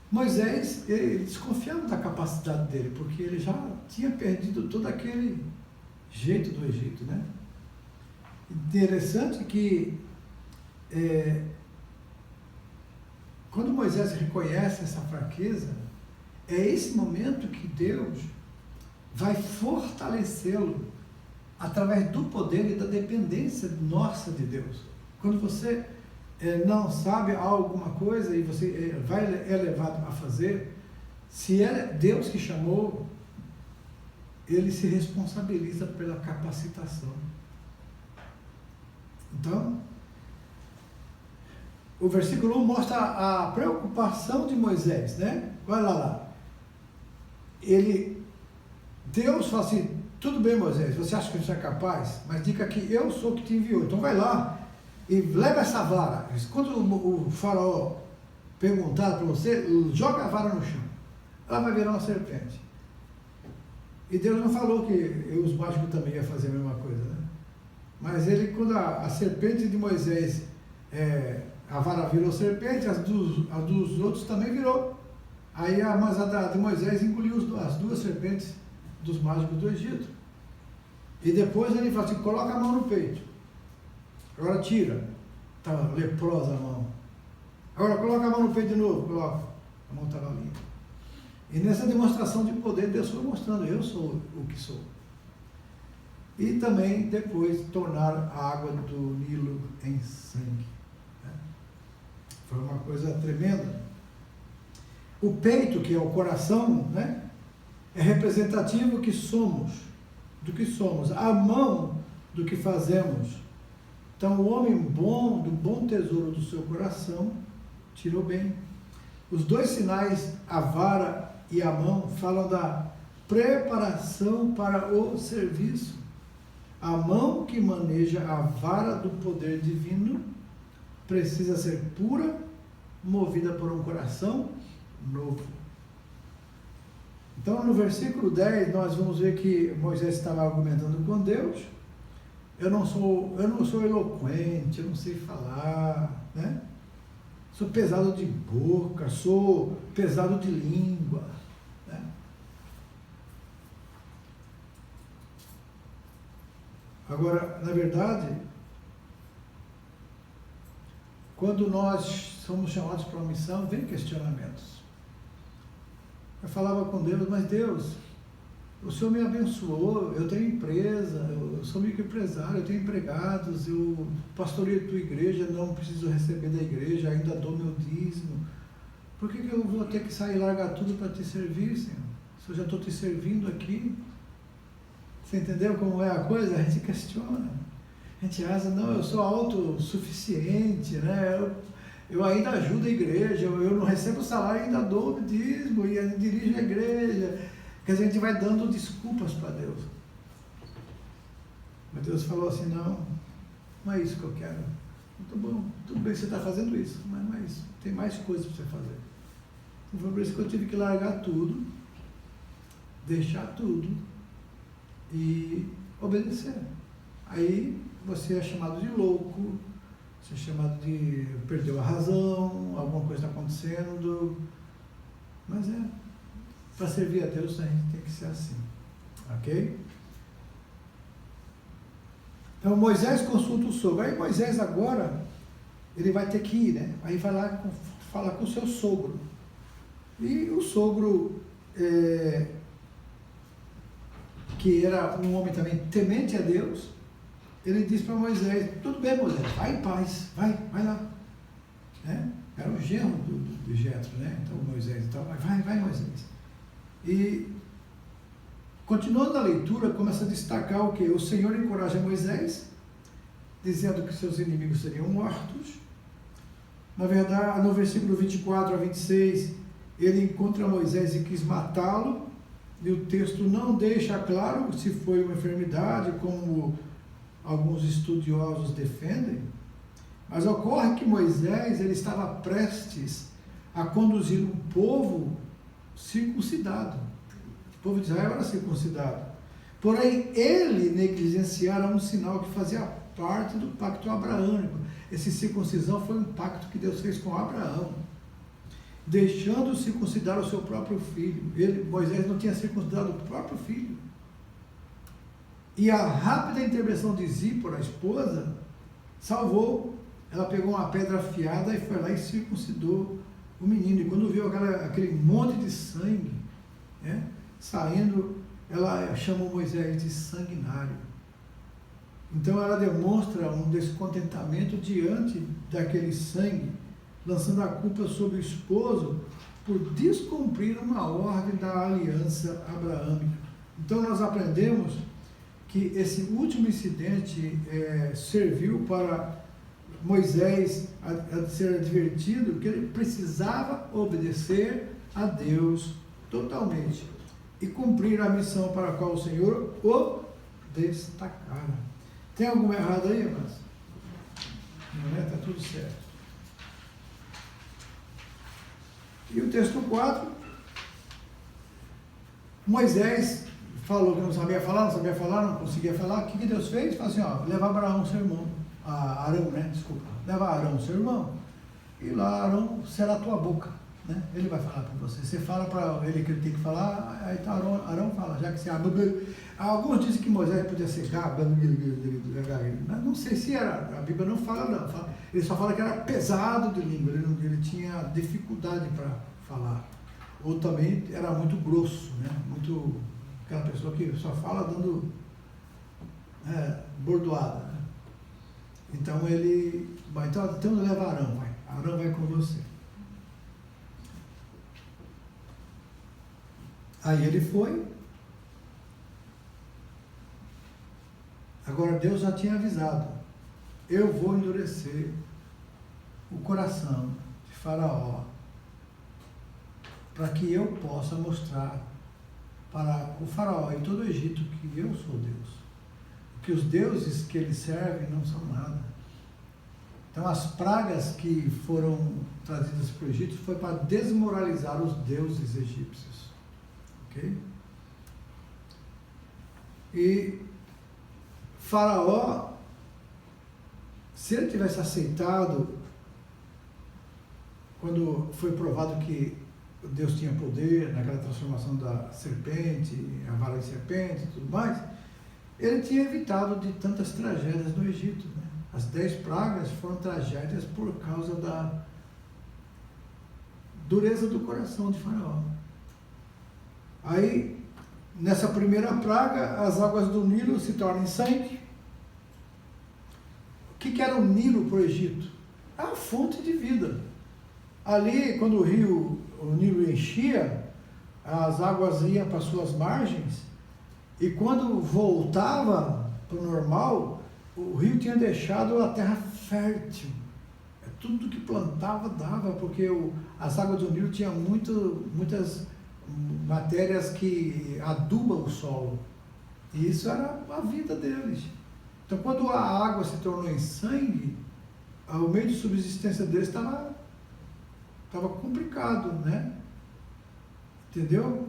Moisés, ele desconfiava da capacidade dele, porque ele já tinha perdido todo aquele jeito do Egito, né? Interessante que quando Moisés reconhece essa fraqueza, é esse momento que Deus vai fortalecê-lo através do poder e da dependência nossa de Deus. Quando você não sabe alguma coisa e você é levado a fazer, se é Deus que chamou, ele se responsabiliza pela capacitação. Então, o versículo 1 mostra a preocupação de Moisés, né? Olha lá. Deus fala assim, tudo bem, Moisés, você acha que você é capaz? Mas diga que eu sou o que te enviou. Então vai lá e leva essa vara. Quando o faraó perguntar para você, joga a vara no chão. Ela vai virar uma serpente. E Deus não falou que os mágicos também iam fazer a mesma coisa, né? Mas quando a serpente de Moisés, a vara virou serpente, as dos outros também virou. Aí mas a de Moisés engoliu as duas serpentes dos mágicos do Egito. E depois ele fala assim, coloca a mão no peito. Agora tira. Estava leprosa a mão. Agora coloca a mão no peito de novo. Coloca. A mão estava limpa. E nessa demonstração de poder, Deus foi mostrando, eu sou o que sou. E também depois tornar a água do Nilo em sangue. Foi uma coisa tremenda. O peito, que é o coração, né, é representativo do que somos. A mão do que fazemos. Então, o homem bom, do bom tesouro do seu coração, tirou bem. Os dois sinais, a vara e a mão, falam da preparação para o serviço. A mão que maneja a vara do poder divino precisa ser pura, movida por um coração novo. Então, no versículo 10, nós vamos ver que Moisés estava argumentando com Deus. Eu não sou eloquente, eu não sei falar, né? Sou pesado de boca, sou pesado de língua, né? Agora, na verdade, quando nós somos chamados para uma missão, vem questionamentos. Eu falava com Deus, mas Deus, o Senhor me abençoou, eu tenho empresa, eu sou microempresário, eu tenho empregados, eu pastoreio a tua igreja, não preciso receber da igreja, ainda dou meu dízimo. Por que eu vou ter que sair e largar tudo para te servir, Senhor? Se eu já estou te servindo aqui. Você entendeu como é a coisa? A gente questiona. A gente acha, não, eu sou autossuficiente, né? Eu ainda ajudo a igreja, eu não recebo salário, ainda dou o dízimo e dirijo a igreja. Quer dizer, a gente vai dando desculpas para Deus. Mas Deus falou assim, não é isso que eu quero. Muito bom, tudo bem que você está fazendo isso, mas não é isso. Tem mais coisas para você fazer. Então foi por isso que eu tive que largar tudo, deixar tudo e obedecer. Aí você é chamado de louco, você é chamado de perdeu a razão, alguma coisa está acontecendo, mas para servir a Deus a gente tem que ser assim, ok? Então Moisés consulta o sogro. Aí Moisés agora, ele vai ter que ir, né? Aí vai lá falar com o seu sogro. E o sogro, que era um homem também temente a Deus, ele disse para Moisés, tudo bem Moisés, vai em paz, vai lá. Né? Era o genro do Jetro, né? Então Moisés, então, vai Moisés. E continuando a leitura, começa a destacar o que? O Senhor encoraja Moisés, dizendo que seus inimigos seriam mortos. Na verdade, no versículo 24 a 26, ele encontra Moisés e quis matá-lo, e o texto não deixa claro se foi uma enfermidade, como alguns estudiosos defendem, mas ocorre que Moisés ele estava prestes a conduzir um povo circuncidado. O povo de Israel era circuncidado. Porém, ele negligenciara um sinal que fazia parte do pacto abraâmico. Essa circuncisão foi um pacto que Deus fez com Abraão, deixando circuncidar o seu próprio filho. Moisés não tinha circuncidado o próprio filho. E a rápida intervenção de Zípora, a esposa, salvou. Ela pegou uma pedra afiada e foi lá e circuncidou o menino. E quando viu aquele monte de sangue, né, saindo, ela chamou Moisés de sanguinário. Então ela demonstra um descontentamento diante daquele sangue, lançando a culpa sobre o esposo por descumprir uma ordem da aliança abraâmica. Então nós aprendemos que esse último incidente serviu para Moisés a ser advertido que ele precisava obedecer a Deus totalmente e cumprir a missão para a qual o Senhor o destacara. Tem alguma errado aí, irmãs? Não é? Está tudo certo. E o texto 4, Moisés falou que não sabia falar, não conseguia falar. O que Deus fez? Falou assim, leva Abraão, seu irmão, Arão, né? Desculpa. Leva Arão, seu irmão, e lá Arão será a tua boca, né? Ele vai falar para você. Você fala para ele que ele tem que falar, aí tá Arão fala, já que você... Alguns dizem que Moisés podia ser gago, não sei se era, a Bíblia não fala não, ele só fala que era pesado de língua, ele tinha dificuldade para falar, ou também era muito grosso, né? Muito, aquela pessoa que só fala dando bordoada, né? Então ele vai, então leva Arão, Arão vai com você. Aí ele foi. Agora Deus já tinha avisado, eu vou endurecer o coração de Faraó, para que eu possa mostrar para o Faraó e todo o Egito que eu sou Deus. Que os deuses que eles servem não são nada. Então as pragas que foram trazidas para o Egito foi para desmoralizar os deuses egípcios. Ok? E Faraó, se ele tivesse aceitado, quando foi provado que Deus tinha poder naquela transformação da serpente, a vara de serpente e tudo mais, ele tinha evitado de tantas tragédias no Egito, né? As 10 pragas foram tragédias por causa dureza do coração de Faraó. Aí, nessa primeira praga, as águas do Nilo se tornam sangue. O que era o Nilo para o Egito? A fonte de vida. Ali, quando o Nilo enchia, as águas iam para suas margens, e quando voltava para o normal, o rio tinha deixado a terra fértil. Tudo que plantava dava, porque as águas do Nilo tinham muitas matérias que adubam o solo. E isso era a vida deles. Então, quando a água se tornou em sangue, o meio de subsistência deles estava complicado, né? Entendeu?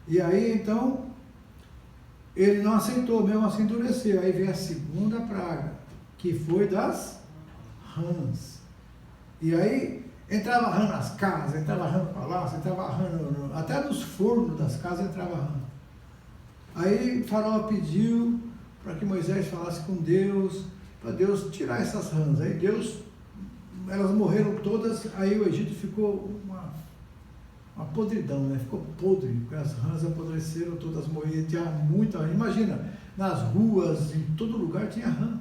E aí, então, ele não aceitou, mesmo assim endureceu. Aí veio a segunda praga, que foi das rãs. E aí, entrava rã nas casas, entrava rã no palácio, entrava rã até nos fornos das casas entrava rã. Aí Faraó pediu para que Moisés falasse com Deus, para Deus tirar essas rãs. Aí elas morreram todas, aí o Egito ficou uma podridão, né? Ficou podre, porque as rãs apodreceram, todas morreram, tinha muita rã. Imagina, nas ruas, em todo lugar tinha rã.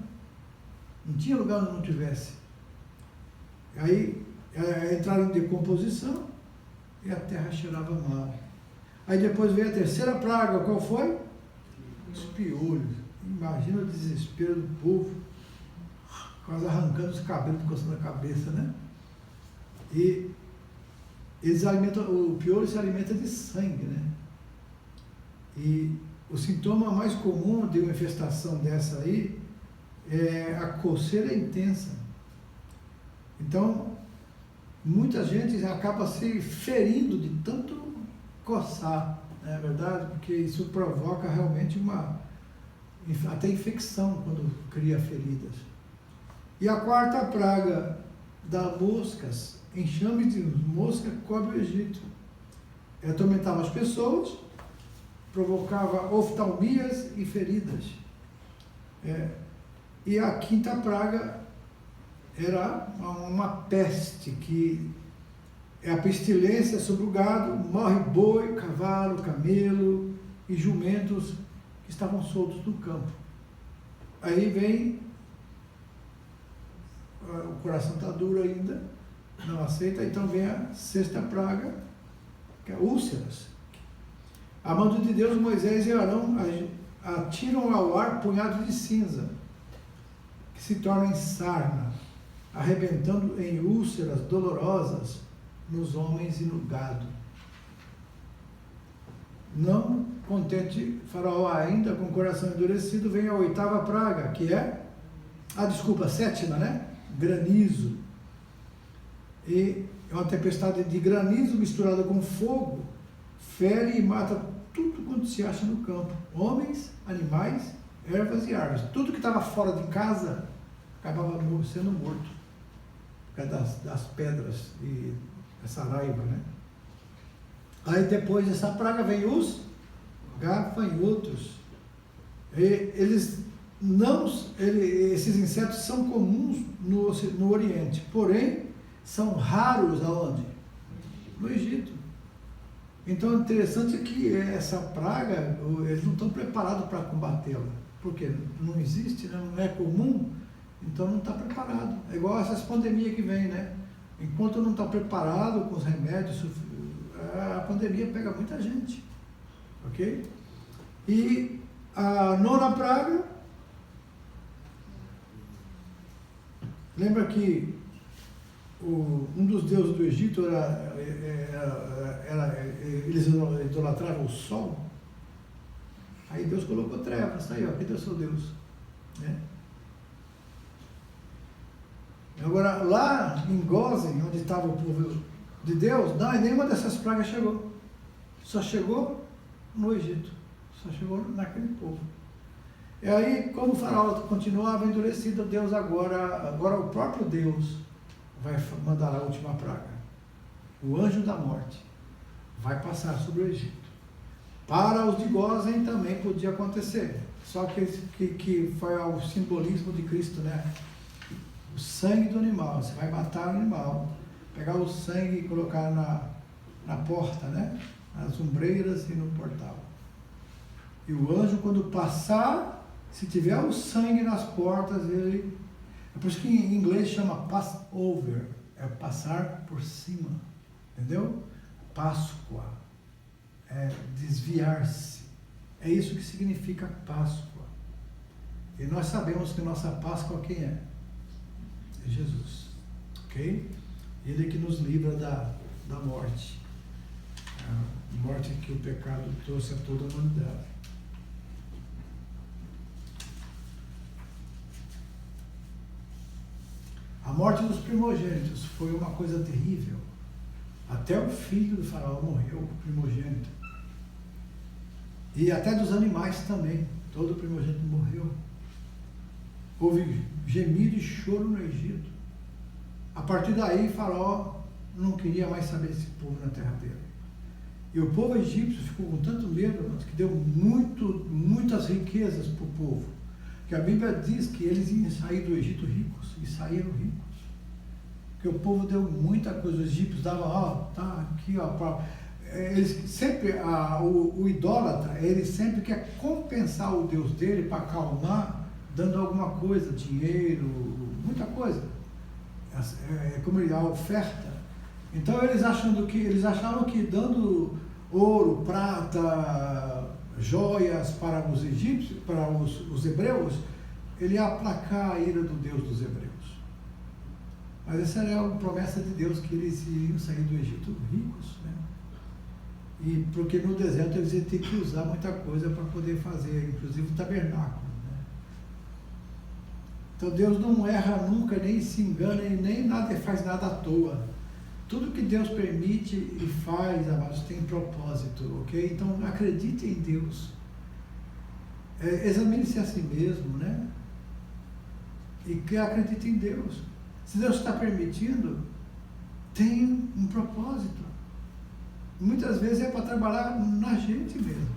Não tinha lugar onde não tivesse. Aí entraram em decomposição e a terra cheirava mal. Aí depois veio a terceira praga, qual foi? Os piolhos. Imagina o desespero do povo, quase arrancando os cabelos, encostando a cabeça, né? E eles alimentam, o piolho se alimenta de sangue, né? E o sintoma mais comum de uma infestação dessa aí é a coceira intensa. Então, muita gente acaba se ferindo de tanto coçar, não é verdade? Porque isso provoca realmente até infecção quando cria feridas. E a quarta praga das moscas, enxame de mosca cobre o Egito. Atormentava as pessoas, provocava oftalmias e feridas. E a quinta praga era uma peste, que é a pestilência sobre o gado, morre boi, cavalo, camelo e jumentos que estavam soltos no campo. Aí vem, o coração está duro ainda, não aceita, então vem a sexta praga, que é úlceras. A mão de Deus, Moisés e Arão atiram ao ar punhado de cinza, que se torna em sarna, arrebentando em úlceras dolorosas nos homens e no gado. Não contente Faraó ainda, com o coração endurecido, vem a oitava praga, que é sétima, né? Granizo. E é uma tempestade de granizo misturada com fogo, fere e mata tudo quanto se acha no campo, homens, animais, ervas e árvores. Tudo que estava fora de casa acabava sendo morto, por causa das pedras e essa raiva, né? Aí depois dessa praga vem os gafanhotos. Esses insetos são comuns no Oriente, porém são raros aonde? No Egito. Então, o interessante é que essa praga, eles não estão preparados para combatê-la, porque não existe, né? Não é comum, então não está preparado. É igual essas pandemias que vem, né? Enquanto não está preparado com os remédios, a pandemia pega muita gente, ok? E a nona praga, lembra que um dos deuses do Egito eles idolatravam o sol? Aí Deus colocou trevas, tá aí, ó, cadê o seu Deus? Né? Agora, lá em Gósen, onde estava o povo de Deus, nenhuma dessas pragas chegou. Só chegou no Egito. Só chegou naquele povo. E aí, como o faraó continuava endurecido, Deus agora o próprio Deus vai mandar a última praga. O anjo da morte vai passar sobre o Egito. Para os de Gósen também podia acontecer. Só que foi o simbolismo de Cristo, né? O sangue do animal, você vai matar o animal, pegar o sangue e colocar na porta, né? Nas ombreiras e no portal. E o anjo, quando passar, se tiver o sangue nas portas, ele... É por isso que em inglês chama Passover, é passar por cima, entendeu? Páscoa, é desviar-se. É isso que significa Páscoa. E nós sabemos que nossa Páscoa quem é? É Jesus, ok? Ele que nos livra da morte. A morte que o pecado trouxe a toda a humanidade. A morte dos primogênitos foi uma coisa terrível. Até o filho do faraó morreu, o primogênito. E até dos animais também. Todo primogênito morreu. Houve gemido e choro no Egito. A partir daí, faraó não queria mais saber desse povo na terra dele. E o povo egípcio ficou com tanto medo, que deu muitas riquezas para o povo. Que a Bíblia diz que eles iam sair do Egito ricos, e saíram ricos. Que o povo deu muita coisa, os egípcios davam, tá aqui, eles sempre, o idólatra, ele sempre quer compensar o Deus dele para acalmar, dando alguma coisa, dinheiro, muita coisa. É como a oferta. Então eles achavam que dando ouro, prata, joias para os egípcios, para os hebreus, ele ia aplacar a ira do Deus dos hebreus. Mas essa era a promessa de Deus, que eles iriam sair do Egito ricos, né? E porque no deserto eles iam ter que usar muita coisa para poder fazer, inclusive o tabernáculo, né? Então Deus não erra nunca, nem se engana, e nem faz nada à toa. Tudo que Deus permite e faz, amados, tem propósito, ok? Então acredite em Deus. Examine-se a si mesmo, né? E que acredite em Deus. Se Deus está permitindo, tem um propósito. Muitas vezes é para trabalhar na gente mesmo.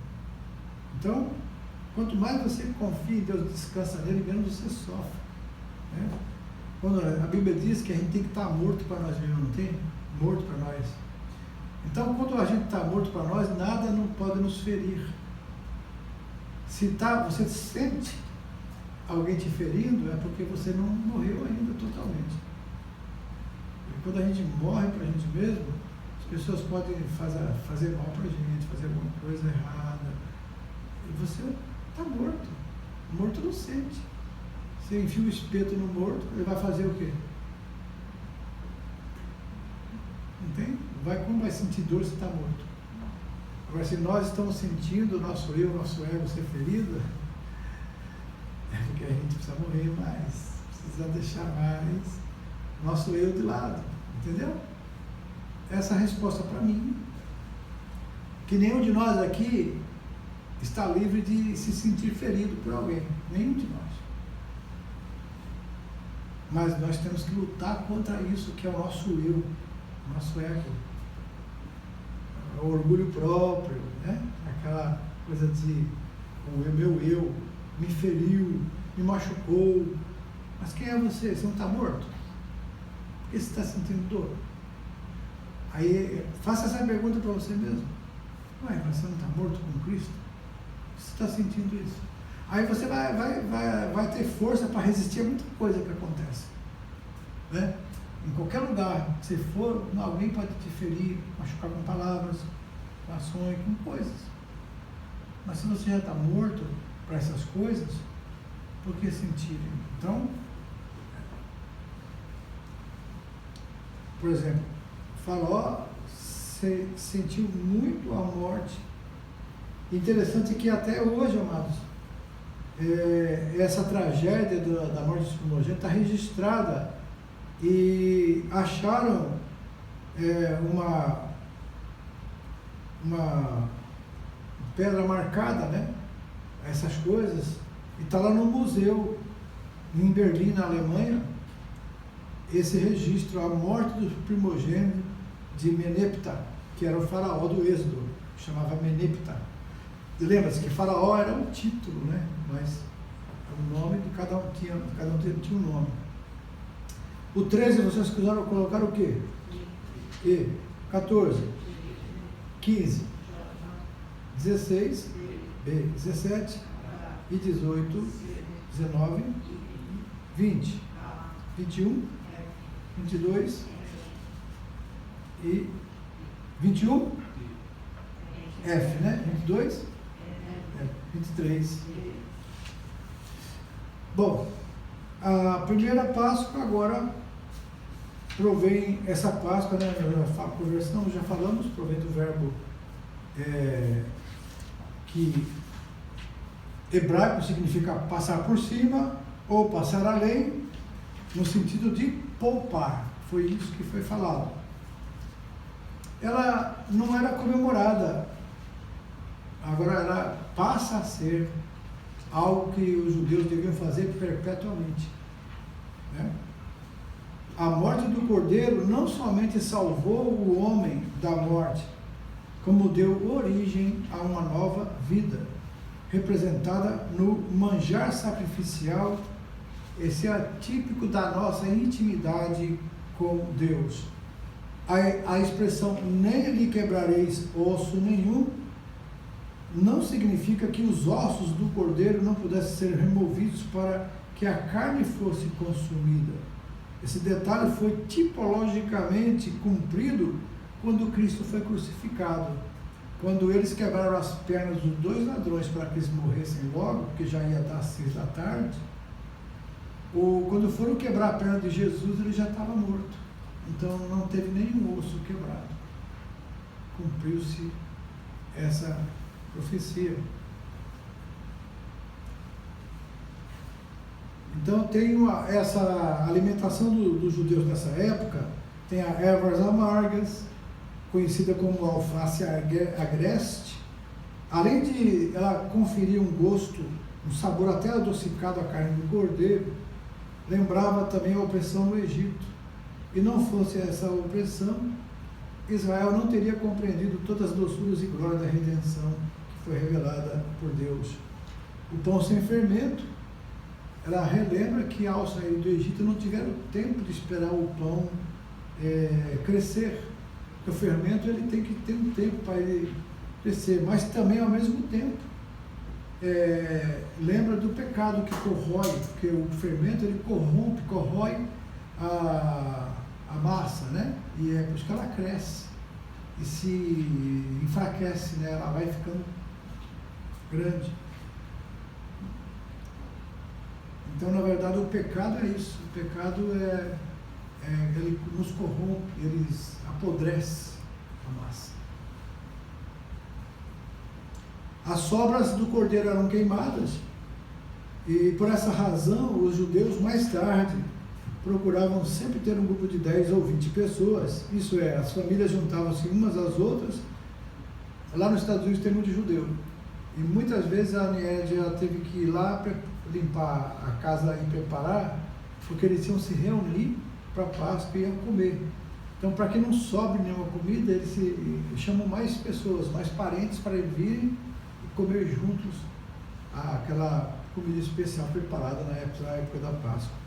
Então, quanto mais você confia em Deus, descansa nele, menos você sofre, né? Quando a Bíblia diz que a gente tem que estar morto para nós mesmos, não tem? Morto para nós. Então, quando a gente está morto para nós, nada não pode nos ferir. Se você sente alguém te ferindo, é porque você não morreu ainda totalmente. E quando a gente morre para a gente mesmo, as pessoas podem fazer mal para a gente, fazer alguma coisa errada. E você está morto. O morto não sente. Você enfia o espeto no morto, ele vai fazer o quê? Entende? Como vai sentir dor se está morto? Agora, se nós estamos sentindo o nosso eu, o nosso ego ser ferido, é porque a gente precisa morrer mais, precisa deixar mais nosso eu de lado, entendeu? Essa é a resposta para mim. Que nenhum de nós aqui está livre de se sentir ferido por alguém, nenhum de nós. Mas nós temos que lutar contra isso, que é o nosso eu, o nosso ego, o orgulho próprio, né? Aquela coisa de o meu eu me feriu, me machucou. Mas quem é você? Você não está morto? Por que você está sentindo dor? Aí faça essa pergunta para você mesmo. Ué, mas você não está morto com Cristo? Por que você está sentindo isso? Aí você vai ter força para resistir a muita coisa que acontece, né? Em qualquer lugar que você for, alguém pode te ferir, machucar com palavras, com ações, com coisas. Mas se você já está morto para essas coisas, por que sentir? Então, por exemplo, Faraó sentiu muito a morte. Interessante que até hoje, amados, essa tragédia da morte dos primogênitos está registrada, e acharam uma pedra marcada, né? Essas coisas, e está lá no museu em Berlim, na Alemanha, esse registro, a morte dos primogênitos de Meneptah, que era o faraó do Êxodo, chamava Meneptah. E lembra-se que faraó era um título, né? Mas o nome de cada um tinha um nome. O 13, vocês quiseram colocar o quê? E 14. 15, 16, B, 17 e 18, 19, 20, 21, 22 e 21, F, né? 22, 23. Bom, a primeira Páscoa agora provém essa Páscoa, né? Conversamos, já falamos, provém do verbo que hebraico significa passar por cima ou passar além, no sentido de poupar. Foi isso que foi falado. Ela não era comemorada, agora ela passa a ser algo que os judeus deviam fazer perpetuamente, né? A morte do Cordeiro não somente salvou o homem da morte, como deu origem a uma nova vida, representada no manjar sacrificial. Esse é típico da nossa intimidade com Deus. A expressão nem lhe quebrareis osso nenhum não significa que os ossos do cordeiro não pudessem ser removidos para que a carne fosse consumida. Esse detalhe foi tipologicamente cumprido quando Cristo foi crucificado. Quando eles quebraram as pernas dos dois ladrões para que eles morressem logo, porque já ia dar 6 da tarde, quando foram quebrar a perna de Jesus, ele já estava morto. Então não teve nenhum osso quebrado. Cumpriu-se essa profecia. Então tem essa alimentação dos judeus nessa época, tem as ervas amargas, conhecida como alface agreste. Além de ela conferir um gosto, um sabor até adocicado à carne do cordeiro, lembrava também a opressão no Egito. E não fosse essa opressão, Israel não teria compreendido todas as doçuras e glórias da redenção que foi revelada por Deus. O pão sem fermento, ela relembra que ao sair do Egito não tiveram tempo de esperar o pão crescer. Porque o fermento ele tem que ter um tempo para ele crescer, mas também ao mesmo tempo lembra do pecado que corrói, porque o fermento ele corrói a massa, né? E é por isso que ela cresce e se enfraquece, né? Ela vai ficando grande. Então, na verdade, o pecado é isso. O pecado ele nos corrompe, ele apodrece a massa. As sobras do cordeiro eram queimadas e, por essa razão, os judeus mais tarde procuravam sempre ter um grupo de 10 ou 20 pessoas, isso é, as famílias juntavam-se umas às outras. Lá nos Estados Unidos tem muito judeu, e muitas vezes a Niédia teve que ir lá limpar a casa e preparar, porque eles iam se reunir para a Páscoa e iam comer. Então, para que não sobre nenhuma comida, eles chamam mais pessoas, mais parentes para virem e comer juntos aquela comida especial preparada na época da Páscoa.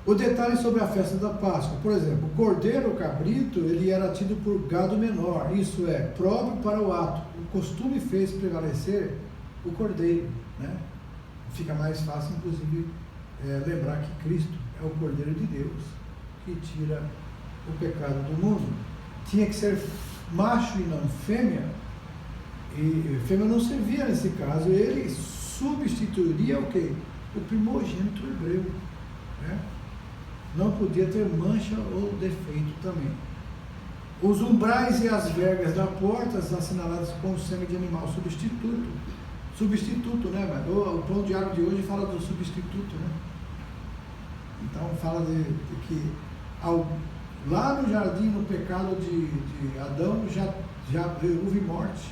O detalhe sobre a festa da Páscoa, por exemplo, o cordeiro, o cabrito, ele era tido por gado menor, isso é, próprio para o ato. O costume fez prevalecer o cordeiro, né? Fica mais fácil, inclusive, lembrar que Cristo é o Cordeiro de Deus, que tira o pecado do mundo. Tinha que ser macho e não fêmea, e fêmea não servia nesse caso, ele substituiria o quê? O primogênito hebreu, né? Não podia ter mancha ou defeito também. Os umbrais e as vergas da porta assinaladas com sangue de animal substituto, né? O pão diário de hoje fala do substituto, né? Então fala de que lá no jardim, no pecado de Adão, já houve morte,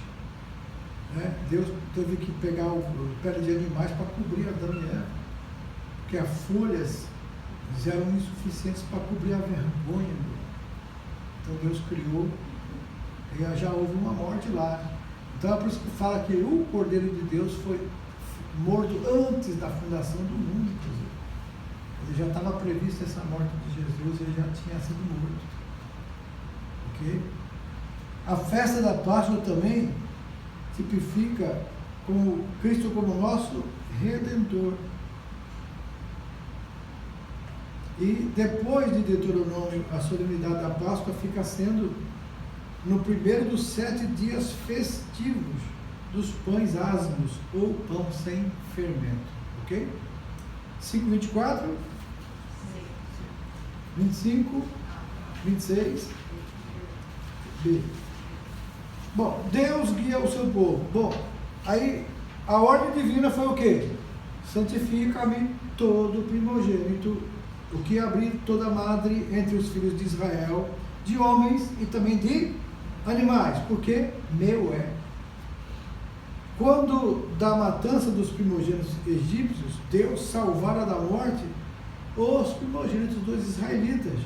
né? Deus teve que pegar pele de animais para cobrir Adão e Eva, porque as folhas eram insuficientes para cobrir a vergonha. Então Deus criou e já houve uma morte lá. Então é por isso que fala que o Cordeiro de Deus foi morto antes da fundação do mundo, inclusive. Ele já estava previsto essa morte de Jesus, ele já tinha sido morto. Ok? A festa da Páscoa também tipifica como Cristo como nosso Redentor. E depois de Deuteronômio, a solenidade da Páscoa fica sendo no primeiro dos 7 dias festivos dos pães asmos, ou pão sem fermento. Ok? 5:24, 25, 26, B. Bom, Deus guia o seu povo. Bom, aí a ordem divina foi o quê? Santifica-me todo primogênito, o que abrir toda madre entre os filhos de Israel, de homens e também de animais, porque meu é. Quando da matança dos primogênitos egípcios, Deus salvara da morte os primogênitos dos israelitas,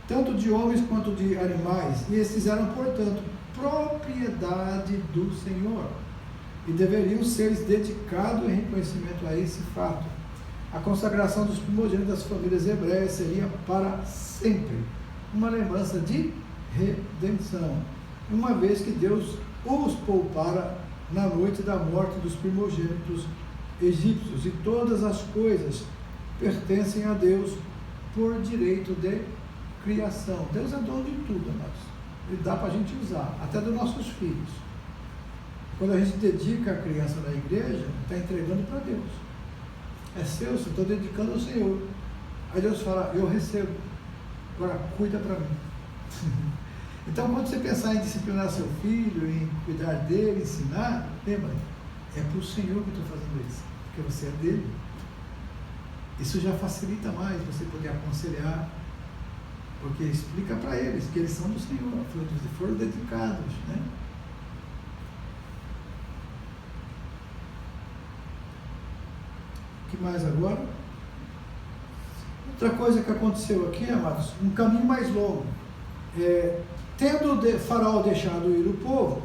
tanto de homens quanto de animais, e esses eram, portanto, propriedade do Senhor, e deveriam ser dedicados em reconhecimento a esse fato. A consagração dos primogênitos das famílias hebreias seria para sempre uma lembrança de redenção, uma vez que Deus os poupara na noite da morte dos primogênitos egípcios, e todas as coisas pertencem a Deus por direito de criação. Deus é dono de tudo, amados. Ele dá para a gente usar, até dos nossos filhos. Quando a gente dedica a criança na igreja, está entregando para Deus. É seu, você está dedicando ao Senhor. Aí Deus fala, eu recebo, agora cuida para mim. Então, quando você pensar em disciplinar seu filho, em cuidar dele, ensinar, lembra, é para o Senhor que eu estou fazendo isso, porque você é dele. Isso já facilita mais você poder aconselhar, porque explica para eles que eles são do Senhor, foram dedicados, né? O que mais agora? Outra coisa que aconteceu aqui, amados, um caminho mais longo. Tendo Faraó deixado ir o povo,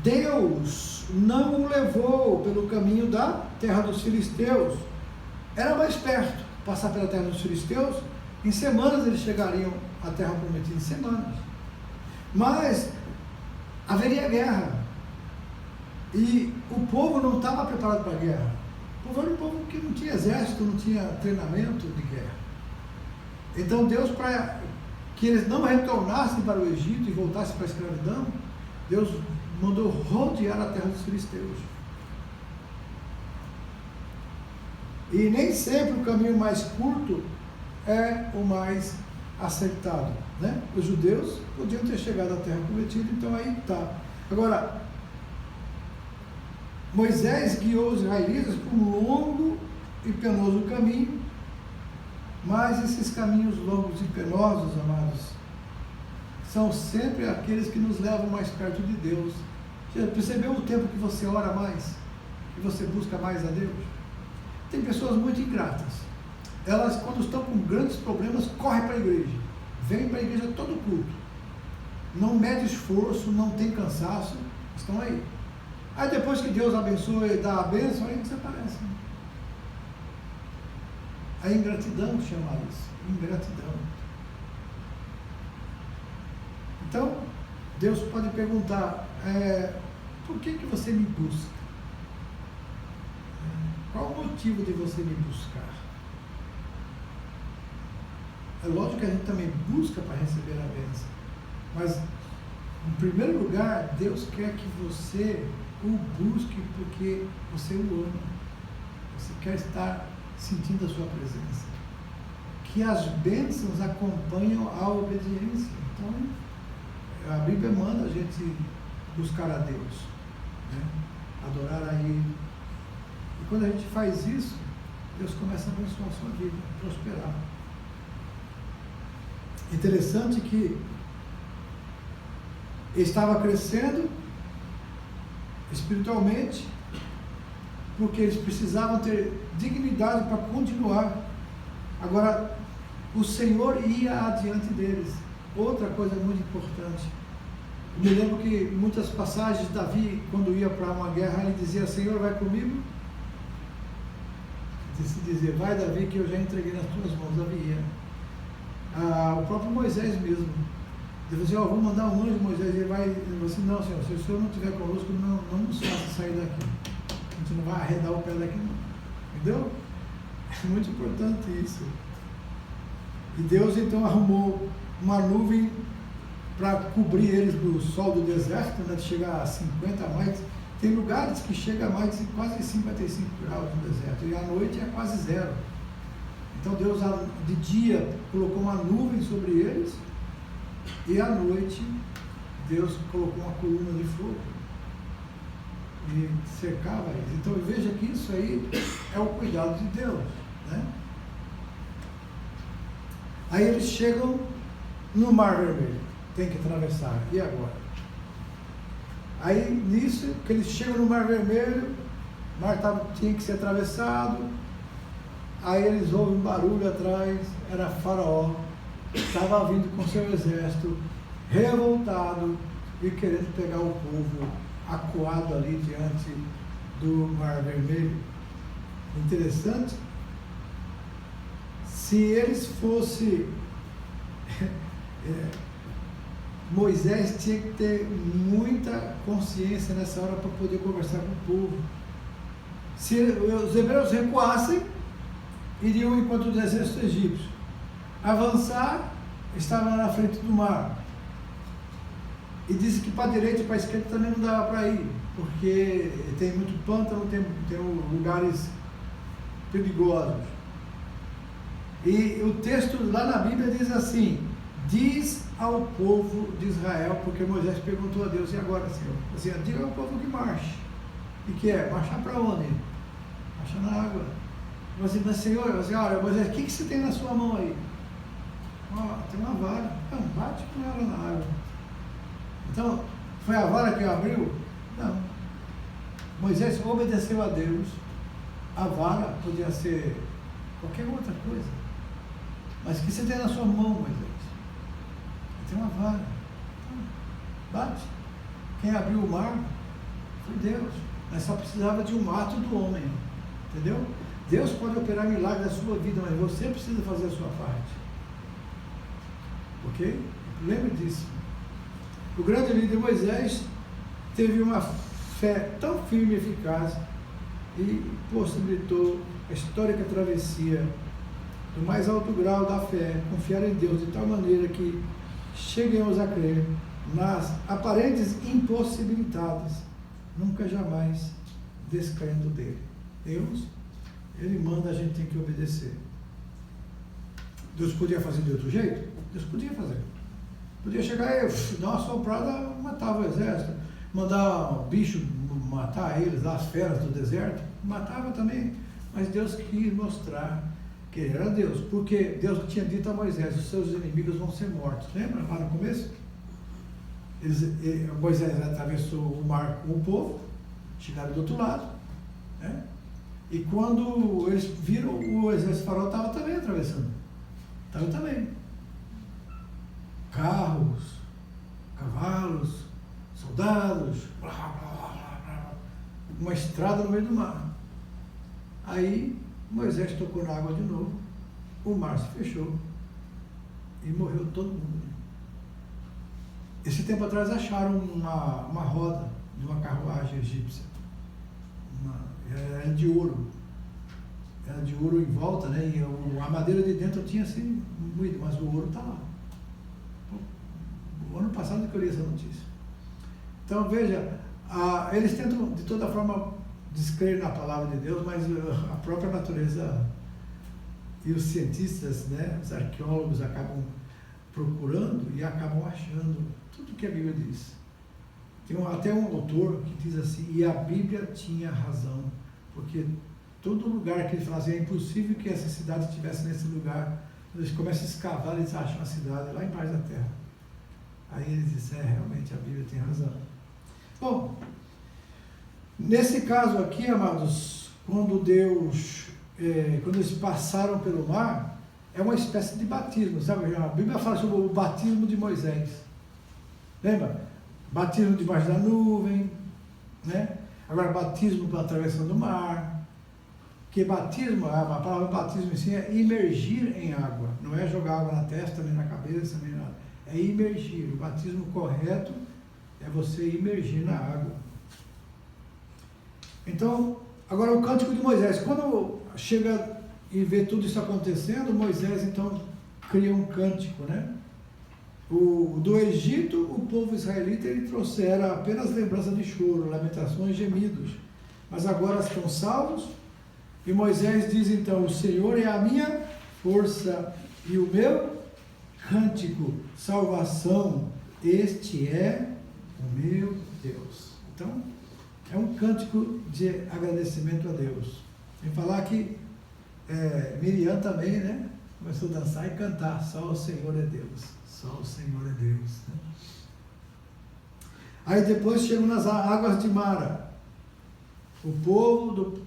Deus não o levou pelo caminho da terra dos filisteus. Era mais perto passar pela terra dos filisteus. Em semanas eles chegariam à terra prometida, em semanas. Mas haveria guerra. E o povo não estava preparado para a guerra. O povo era um povo que não tinha exército, não tinha treinamento de guerra. Então Deus, para que eles não retornassem para o Egito e voltassem para a escravidão, Deus mandou rodear a terra dos filisteus. E nem sempre o caminho mais curto é o mais acertado, né? Os judeus podiam ter chegado à terra prometida, então aí está. Agora, Moisés guiou os israelitas por um longo e penoso caminho, mas esses caminhos longos e penosos, amados, são sempre aqueles que nos levam mais perto de Deus. Você percebeu o tempo que você ora mais? Que você busca mais a Deus? Tem pessoas muito ingratas. Elas, quando estão com grandes problemas, correm para a igreja. Vêm para a igreja todo culto. Não mede esforço, não tem cansaço. Estão aí. Aí depois que Deus abençoa e dá a bênção, aí desaparece. A ingratidão chama isso. Ingratidão. Então, Deus pode perguntar, por que você me busca? Qual o motivo de você me buscar? É lógico que a gente também busca para receber a bênção, mas, em primeiro lugar, Deus quer que você o busque porque você o ama. Você quer estar sentindo a sua presença. Que as bênçãos acompanham a obediência. Então, a Bíblia manda a gente buscar a Deus, né? Adorar a Ele. E quando a gente faz isso, Deus começa a abençoar a sua vida, a prosperar. Interessante que estava crescendo espiritualmente, porque eles precisavam ter dignidade para continuar. Agora, o Senhor ia adiante deles. Outra coisa muito importante. Eu me lembro que em muitas passagens, Davi, quando ia para uma guerra, ele dizia, Senhor, vai comigo? Se dizer, vai Davi, que eu já entreguei nas tuas mãos. Davi ia. O próprio Moisés mesmo, Ele falou assim, vou mandar um anjo, Moisés, ele vai, ele falou assim, não, Senhor, se o Senhor não estiver conosco, não nos faça sair daqui. A gente não vai arredar o pé daqui, não. Entendeu? É muito importante isso. E Deus então arrumou uma nuvem para cobrir eles do sol do deserto, né, de chegar a 50 a mais. Tem lugares que chega a mais de quase 55 graus no deserto, e à noite é quase zero. Então Deus de dia colocou uma nuvem sobre eles, e à noite Deus colocou uma coluna de fogo e cercava eles. Então veja que isso aí é o cuidado de Deus, né? Aí eles chegam no Mar Vermelho, tem que atravessar, e agora? Aí nisso, que eles chegam no Mar Vermelho, o mar tinha que ser atravessado, aí eles ouvem um barulho atrás, era Faraó, estava vindo com seu exército, revoltado e querendo pegar o povo acuado ali diante do Mar Vermelho. Interessante, se eles fossem... Moisés tinha que ter muita consciência nessa hora para poder conversar com o povo. Se os hebreus recuassem, iriam ao encontro do exército egípcio. Avançar, estava na frente do mar. E disse que para a direita e para a esquerda também não dava para ir, porque tem muito pântano, tem lugares perigosos. E o texto lá na Bíblia diz assim: diz ao povo de Israel, porque Moisés perguntou a Deus, e agora, Senhor? Assim, diga ao povo que marche. E que é? Marchar para onde? Marchar na água. Assim, mas Senhor, olha, Moisés, o que você tem na sua mão aí? Tem uma vara. Não, bate com ela na água. Então, foi a vara que abriu? Não. Moisés obedeceu a Deus. A vara podia ser qualquer outra coisa. Mas o que você tem na sua mão, Moisés? Tem uma vara. Então, bate. Quem abriu o mar foi Deus. Mas só precisava de um ato do homem. Entendeu? Deus pode operar milagre na sua vida, mas você precisa fazer a sua parte. Ok? Lembre disso. O grande líder Moisés teve uma fé tão firme e eficaz e possibilitou a histórica travessia do mais alto grau da fé, confiar em Deus de tal maneira que cheguemos a crer nas aparentes impossibilidades, nunca jamais descrendo dele. Deus, ele manda, a gente tem que obedecer. Deus podia fazer de outro jeito? Deus podia fazer. Podia chegar e dar uma soprada, matava o exército, mandar um bicho matar eles, as feras do deserto, matava também. Mas Deus quis mostrar que ele era Deus, porque Deus tinha dito a Moisés: os seus inimigos vão ser mortos. Lembra lá no começo? Moisés atravessou o mar com o povo, chegaram do outro lado, né? E quando eles viram, o exército faraó estava também atravessando. Estava também. Carros, cavalos, soldados, blá, blá, blá, blá, uma estrada no meio do mar. Aí Moisés tocou na água de novo, o mar se fechou e morreu todo mundo. Esse tempo atrás acharam uma roda de uma carruagem egípcia. Era de ouro. Era de ouro em volta, né? E a madeira de dentro tinha assim moído, mas o ouro está lá. O ano passado que eu li essa notícia. Então veja, eles tentam de toda forma descrer na palavra de Deus, mas a própria natureza e os cientistas, né, os arqueólogos acabam procurando e acabam achando tudo que a Bíblia diz. Tem até um autor que diz assim: e a Bíblia tinha razão, porque todo lugar que eles falam assim, é impossível que essa cidade estivesse nesse lugar. Eles começam a escavar, eles acham a cidade lá embaixo da terra. Aí eles dizem: realmente a Bíblia tem razão. Bom, nesse caso aqui, amados, quando eles passaram pelo mar, é uma espécie de batismo, sabe? A Bíblia fala sobre o batismo de Moisés. Lembra? Batismo debaixo da nuvem, né? Agora batismo atravessando o mar. Que batismo, a palavra batismo em si é imergir em água. Não é jogar água na testa, nem na cabeça, nem nada. é imergir. O batismo correto é você imergir na água. Então, agora o cântico de Moisés. Quando chega e vê tudo isso acontecendo, Moisés então cria um cântico, né? Do Egito, o povo israelita, ele trouxera apenas lembrança de choro, lamentações, gemidos. Mas agora estão salvos. E Moisés diz então: o Senhor é a minha força e o meu cântico, salvação, este é o meu Deus. Então, é um cântico de agradecimento a Deus. Sem falar que Miriam também, né, começou a dançar e cantar: só o Senhor é Deus, só o Senhor é Deus, né? Aí depois chegam nas águas de Mara. O povo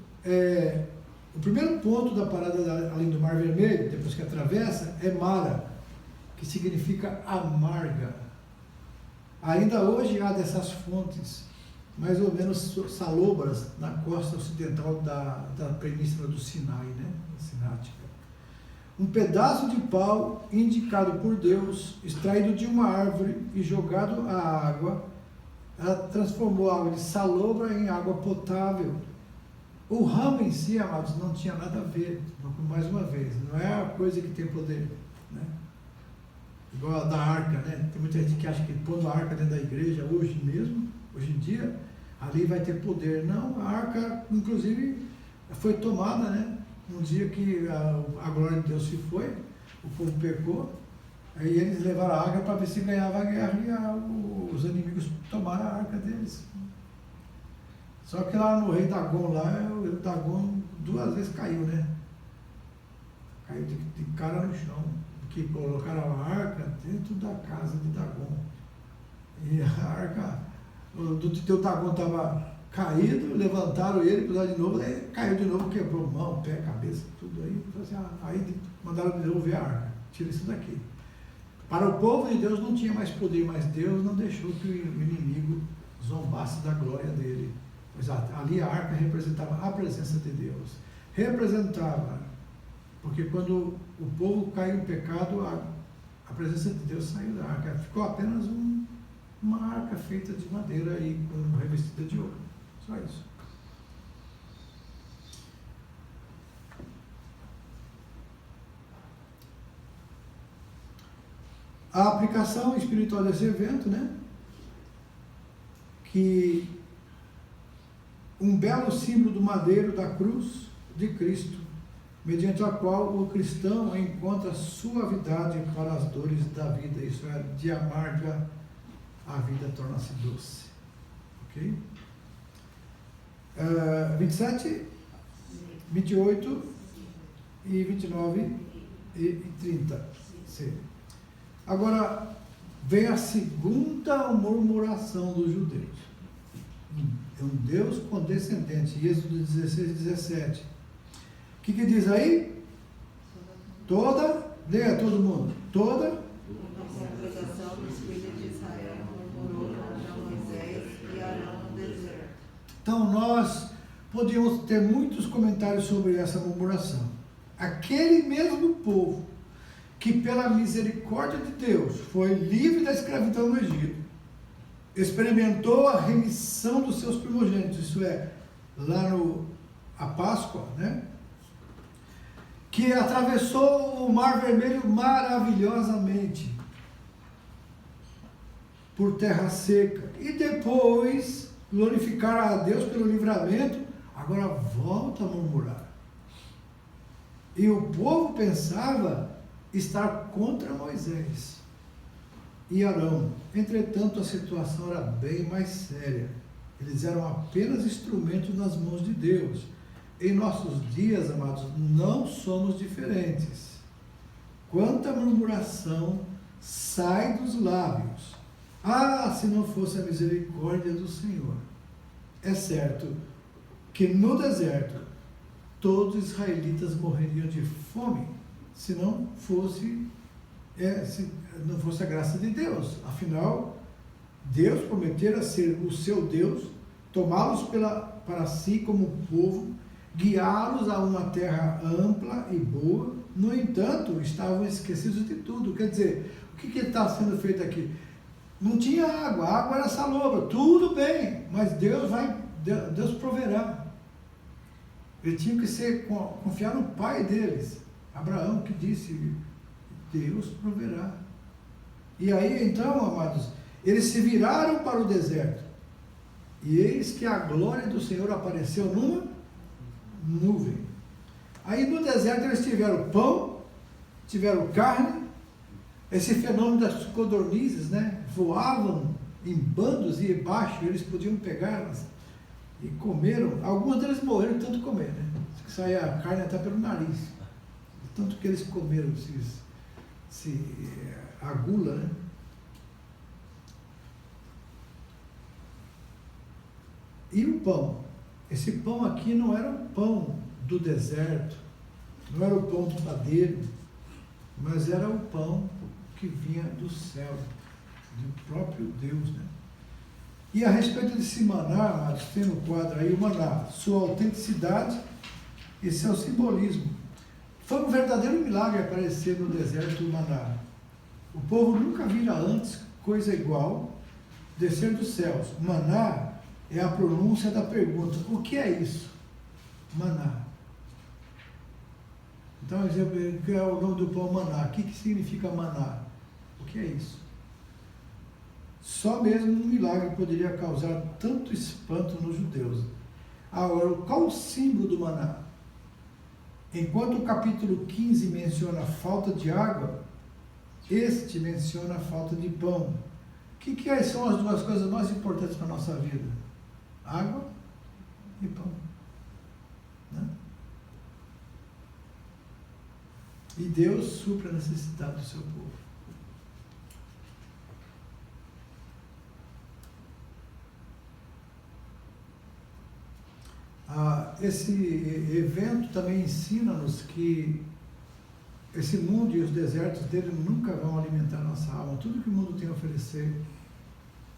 o primeiro ponto da parada além do Mar Vermelho, depois que atravessa, é Mara, que significa amarga. Ainda hoje há dessas fontes, mais ou menos salobras, na costa ocidental da península do Sinai, né? Sinática. Um pedaço de pau indicado por Deus, extraído de uma árvore e jogado à água, ela transformou a água de salobra em água potável. O ramo em si, amados, não tinha nada a ver, mais uma vez, não é a coisa que tem poder, né? Igual a da arca, né? Tem muita gente que acha que pondo a arca dentro da igreja, hoje em dia, ali vai ter poder. Não, a arca, inclusive, foi tomada, né? Um dia que a glória de Deus se foi, o povo pecou, aí eles levaram a arca para ver se ganhava a guerra e os inimigos tomaram a arca deles. Só que lá no rei Dagon, o Dagon 2 vezes caiu, né? Caiu de cara no chão, porque colocaram a arca dentro da casa de Dagon. E a arca do teu Dagon estava caído, levantaram ele, puseram de novo, aí caiu de novo, quebrou mão, pé, cabeça, tudo aí. Aí mandaram devolver a arca, tira isso daqui. Para o povo de Deus não tinha mais poder, mas Deus não deixou que o inimigo zombasse da glória dele. Pois ali a arca representava a presença de Deus. Representava, porque quando o povo caiu em pecado, a presença de Deus saiu da arca. Ficou apenas uma arca feita de madeira e revestida de ouro. Só isso. A aplicação espiritual desse evento, né? Que um belo símbolo do madeiro da cruz de Cristo, mediante a qual o cristão encontra suavidade para as dores da vida. Isso é, de amarga a vida torna-se doce. Ok? 27, 28 e 29 e 30. Sim. Agora, vem a segunda murmuração dos judeus. É um Deus condescendente. Êxodo 16, 17. O que diz aí? Leia todo mundo. Toda a congregação dos filhos de Israel murmurou contra Moisés e Arão no deserto. Então nós podíamos ter muitos comentários sobre essa murmuração. Aquele mesmo povo que pela misericórdia de Deus foi livre da escravidão no Egito, experimentou a remissão dos seus primogênitos, isso é, lá a Páscoa, né? Que atravessou o Mar Vermelho maravilhosamente, por terra seca, e depois glorificaram a Deus pelo livramento, agora volta a murmurar. E o povo pensava estar contra Moisés e Arão. Entretanto, a situação era bem mais séria. Eles eram apenas instrumentos nas mãos de Deus. Em nossos dias, amados, não somos diferentes. Quanta murmuração sai dos lábios. Ah, se não fosse a misericórdia do Senhor. É certo que no deserto todos os israelitas morreriam de fome se não fosse a graça de Deus. Afinal, Deus prometera ser o seu Deus, tomá-los para si como povo, guiá-los a uma terra ampla e boa. No entanto, estavam esquecidos de tudo. Quer dizer, o que está sendo feito aqui? Não tinha água, a água era salobra, tudo bem, mas Deus proverá. Ele tinha que confiar no pai deles, Abraão, que disse, Deus proverá. E aí então, amados, eles se viraram para o deserto. E eis que a glória do Senhor apareceu numa nuvem. Aí no deserto eles tiveram pão, tiveram carne, esse fenômeno das codornizes, né? Voavam em bandos e embaixo, eles podiam pegá-las e comeram. Alguns deles morreram de tanto comer, né? Saía a carne até pelo nariz, de tanto que eles comeram, a gula, né? E o pão? Esse pão aqui não era o pão do deserto, não era o pão do padeiro, mas era o pão que vinha do céu, do próprio Deus, né? E a respeito desse maná, amados, tem no quadro aí o maná, sua autenticidade e seu simbolismo. Foi um verdadeiro milagre aparecer no deserto o maná. O povo nunca vira antes coisa igual descer dos céus. Maná é a pronúncia da pergunta, o que é isso? Maná. Então, exemplo, que é o nome do pão maná. O que significa maná? O que é isso? Só mesmo um milagre poderia causar tanto espanto nos judeus. Agora, qual o símbolo do maná? Enquanto o capítulo 15 menciona a falta de água, este menciona a falta de pão. O que são as duas coisas mais importantes para a nossa vida? Água e pão. Né? E Deus supre a necessidade do seu povo. Esse evento também ensina-nos que esse mundo e os desertos dele nunca vão alimentar nossa alma. Tudo que o mundo tem a oferecer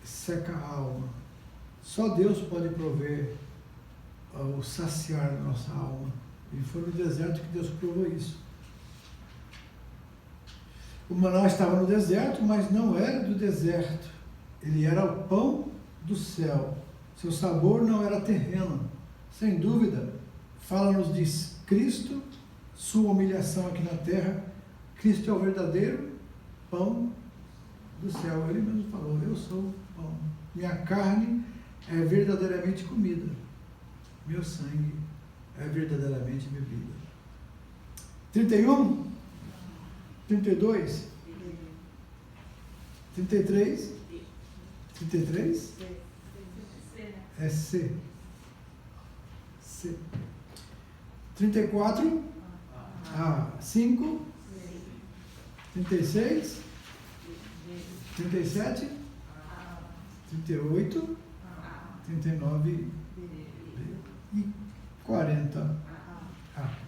seca a alma. Só Deus pode prover ou saciar a nossa alma. E foi no deserto que Deus provou isso. O maná estava no deserto, mas não era do deserto. Ele era o pão do céu. Seu sabor não era terreno. Sem dúvida, fala-nos de Cristo, sua humilhação aqui na terra. Cristo é o verdadeiro pão do céu. Ele mesmo falou, eu sou o pão. Minha carne é verdadeiramente comida. Meu sangue é verdadeiramente bebida. 31, 32, 33, 33, é C. 34, A, 5, 36, 37, 38, 39 e 40.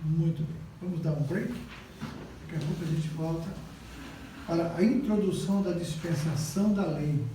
Muito bem. Vamos dar um break? Daqui a pouco a gente volta para a introdução da dispensação da lei.